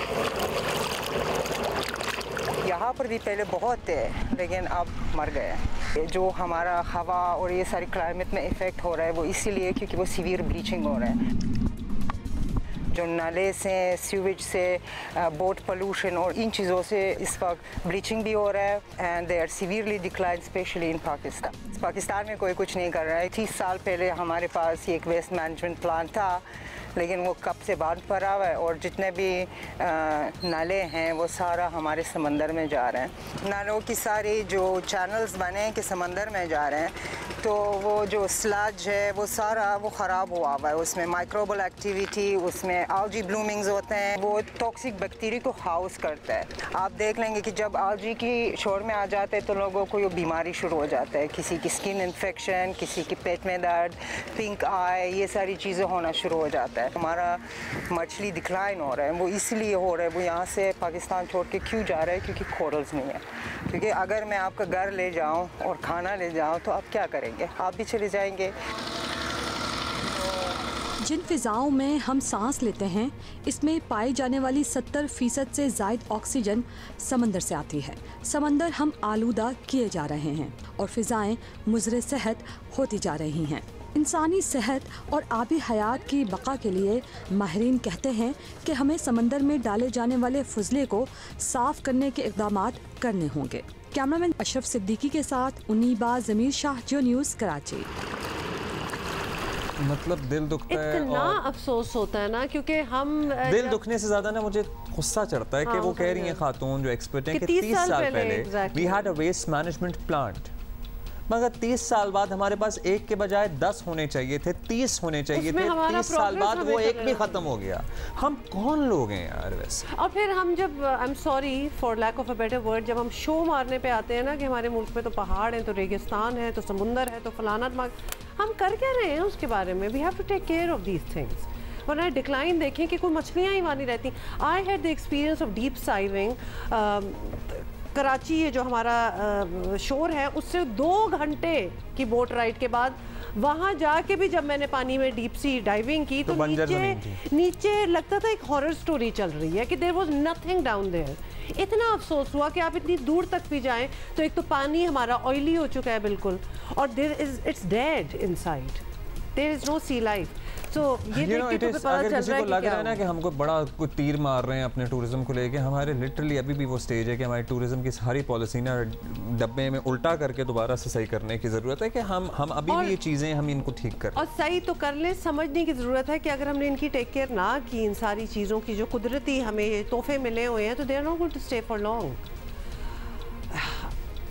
यहाँ पर भी पहले बहुत थे लेकिन अब मर गए। जो हमारा हवा और ये सारी क्लाइमेट में इफ़ेक्ट हो रहा है वो इसीलिए क्योंकि वो सीवियर ब्लीचिंग हो रहा है। जो नाले से, सीवेज से, बोट पोल्यूशन और इन चीज़ों से इस वक्त ब्लीचिंग भी हो रहा है and they are severely decline especially in Pakistan. Pakistan में कोई कुछ नहीं कर रहा है। 30 साल पहले हमारे पास एक वेस्ट मैनेजमेंट प्लान था लेकिन वो कब से बंद पड़ा हुआ है और जितने भी नाले हैं वो सारा हमारे समंदर में जा रहे हैं। नालों की सारी जो चैनल्स बने हैं कि समंदर में जा रहे हैं, तो वो जो स्लज है वो सारा वो ख़राब हुआ हुआ है, उसमें माइक्रोबल एक्टिविटी, उसमें algae ब्लूमिंग्स होते हैं, वो टॉक्सिक बैक्टीरिया को हाउस करता है। आप देख लेंगे कि जब algae की शोर में आ जाते हैं तो लोगों को ये बीमारी शुरू हो जाता है, किसी की स्किन इन्फेक्शन, किसी की पेट में दर्द, पिंक आई, ये सारी चीज़ें होना शुरू हो जाता है। हमारा मछली डिक्लाइन हो रहा है, वो इसलिए हो रहा है, वो यहाँ से पाकिस्तान छोड़ के क्यों जा रहा है, क्योंकि कोरल्स नहीं है। क्योंकि अगर मैं आपका घर ले जाऊँ और खाना ले जाऊँ तो आप क्या करेंगे, आप भी चले जाएंगे। जिन फिज़ाओं में हम सांस लेते हैं, इसमें पाई जाने वाली 70% से ज़ायद ऑक्सीजन समंदर से आती है। समंदर हम आलूदा किए जा रहे हैं और फिज़ाएं मुज़र सेहत होती जा रही हैं। इंसानी सेहत और आबी हयात की बका के लिए माहिरीन कहते हैं कि हमें समंदर में डाले जाने वाले फजले को साफ़ करने के इक़दामात करने होंगे। कैमरामैन अशरफ सिद्दीकी के साथ उन्नीबा ज़मीर शाह, जियो न्यूज़, कराची। मतलब दिल दुखता है, इतना अफसोस होता है ना, क्योंकि हम दिल दुखने से ज्यादा ना मुझे गुस्सा चढ़ता है कि वो कह रही हैं खातून जो एक्सपर्ट हैं कि 30 साल पहले we had a waste management plant, मगर 30 साल बाद हमारे पास एक के बजाय 10 होने चाहिए थे, 30 होने चाहिए थे। 30 साल बाद वो एक भी खत्म हो गया। हम कौन लोग हैं यार वैसे। और फिर हम जब, I am sorry for lack of a better word, जब हम शो मारने पे आते हैं ना कि हमारे मुल्क में तो पहाड़ हैं, तो रेगिस्तान है, तो समुंदर है, तो फलाना, हम कर क्या रहे हैं उसके बारे में। We have to take care of these things. वरना डिक्लाइन देखें कि कोई मछलियाँ ही वहाँ नहीं रहती। I had the experience of deep diving. Karachi, ये जो हमारा शोर है, उससे 2 घंटे की बोट राइड के बाद वहाँ जाके भी जब मैंने पानी में डीप सी डाइविंग की तो नीचे लगता था एक हॉरर स्टोरी चल रही है कि there was nothing down there. इतना अफसोस हुआ कि आप इतनी दूर तक भी जाएं तो एक तो पानी हमारा ऑयली हो चुका है बिल्कुल, और it's dead inside, there is no sea life. So, ये अगर किसी को लग रहा है ना कि हमको बड़ा कुछ तीर मार रहे हैं अपने टूरिज्म को लेके, हमारे लिटरली अभी भी वो स्टेज है कि हमारी टूरिज्म की सारी पॉलिसी ना डब्बे में उल्टा करके दोबारा से सही करने की ज़रूरत है कि हम अभी भी ये चीज़ें हम इनको ठीक कर, और सही तो कर लें। समझने की ज़रूरत है कि अगर हमने इनकी टेक केयर ना की, इन सारी चीज़ों की जो कुदरती हमें तोहफे मिले हुए हैं, तो they are not going to stay for long.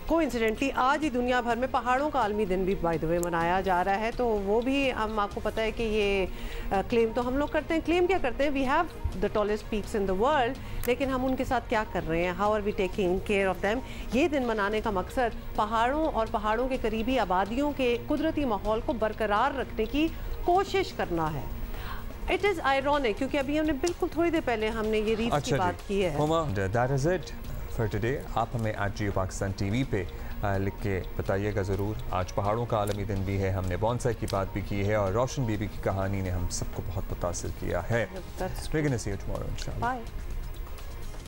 Coincidentally आज ही दुनिया भर में पहाड़ों का आलमी दिन भी बाय द वे मनाया जा रहा है, तो वो भी हम, आपको पता है कि ये क्लेम तो हम लोग करते हैं। क्लेम क्या करते हैं, we have the tallest peaks in the world, लेकिन हम उनके साथ क्या कर रहे हैं, how are we taking care of them. ये दिन मनाने का मकसद पहाड़ों और पहाड़ों के करीबी आबादियों के कुदरती माहौल को बरकरार रखने की कोशिश करना है। इट इज़ आयरॉनिक क्योंकि अभी हमने बिल्कुल थोड़ी देर पहले हमने ये रीफ की बात की है। फॉर टुडे आप हमें आज जियो पाकिस्तान टीवी पे लिख के बताइएगा ज़रूर। आज पहाड़ों का आलमी दिन भी है, हमने बॉन्साई की बात भी की है और रोशन बीबी की कहानी ने हम सबको बहुत मुतासिर किया है। We're gonna see you tomorrow, inshallah. Bye.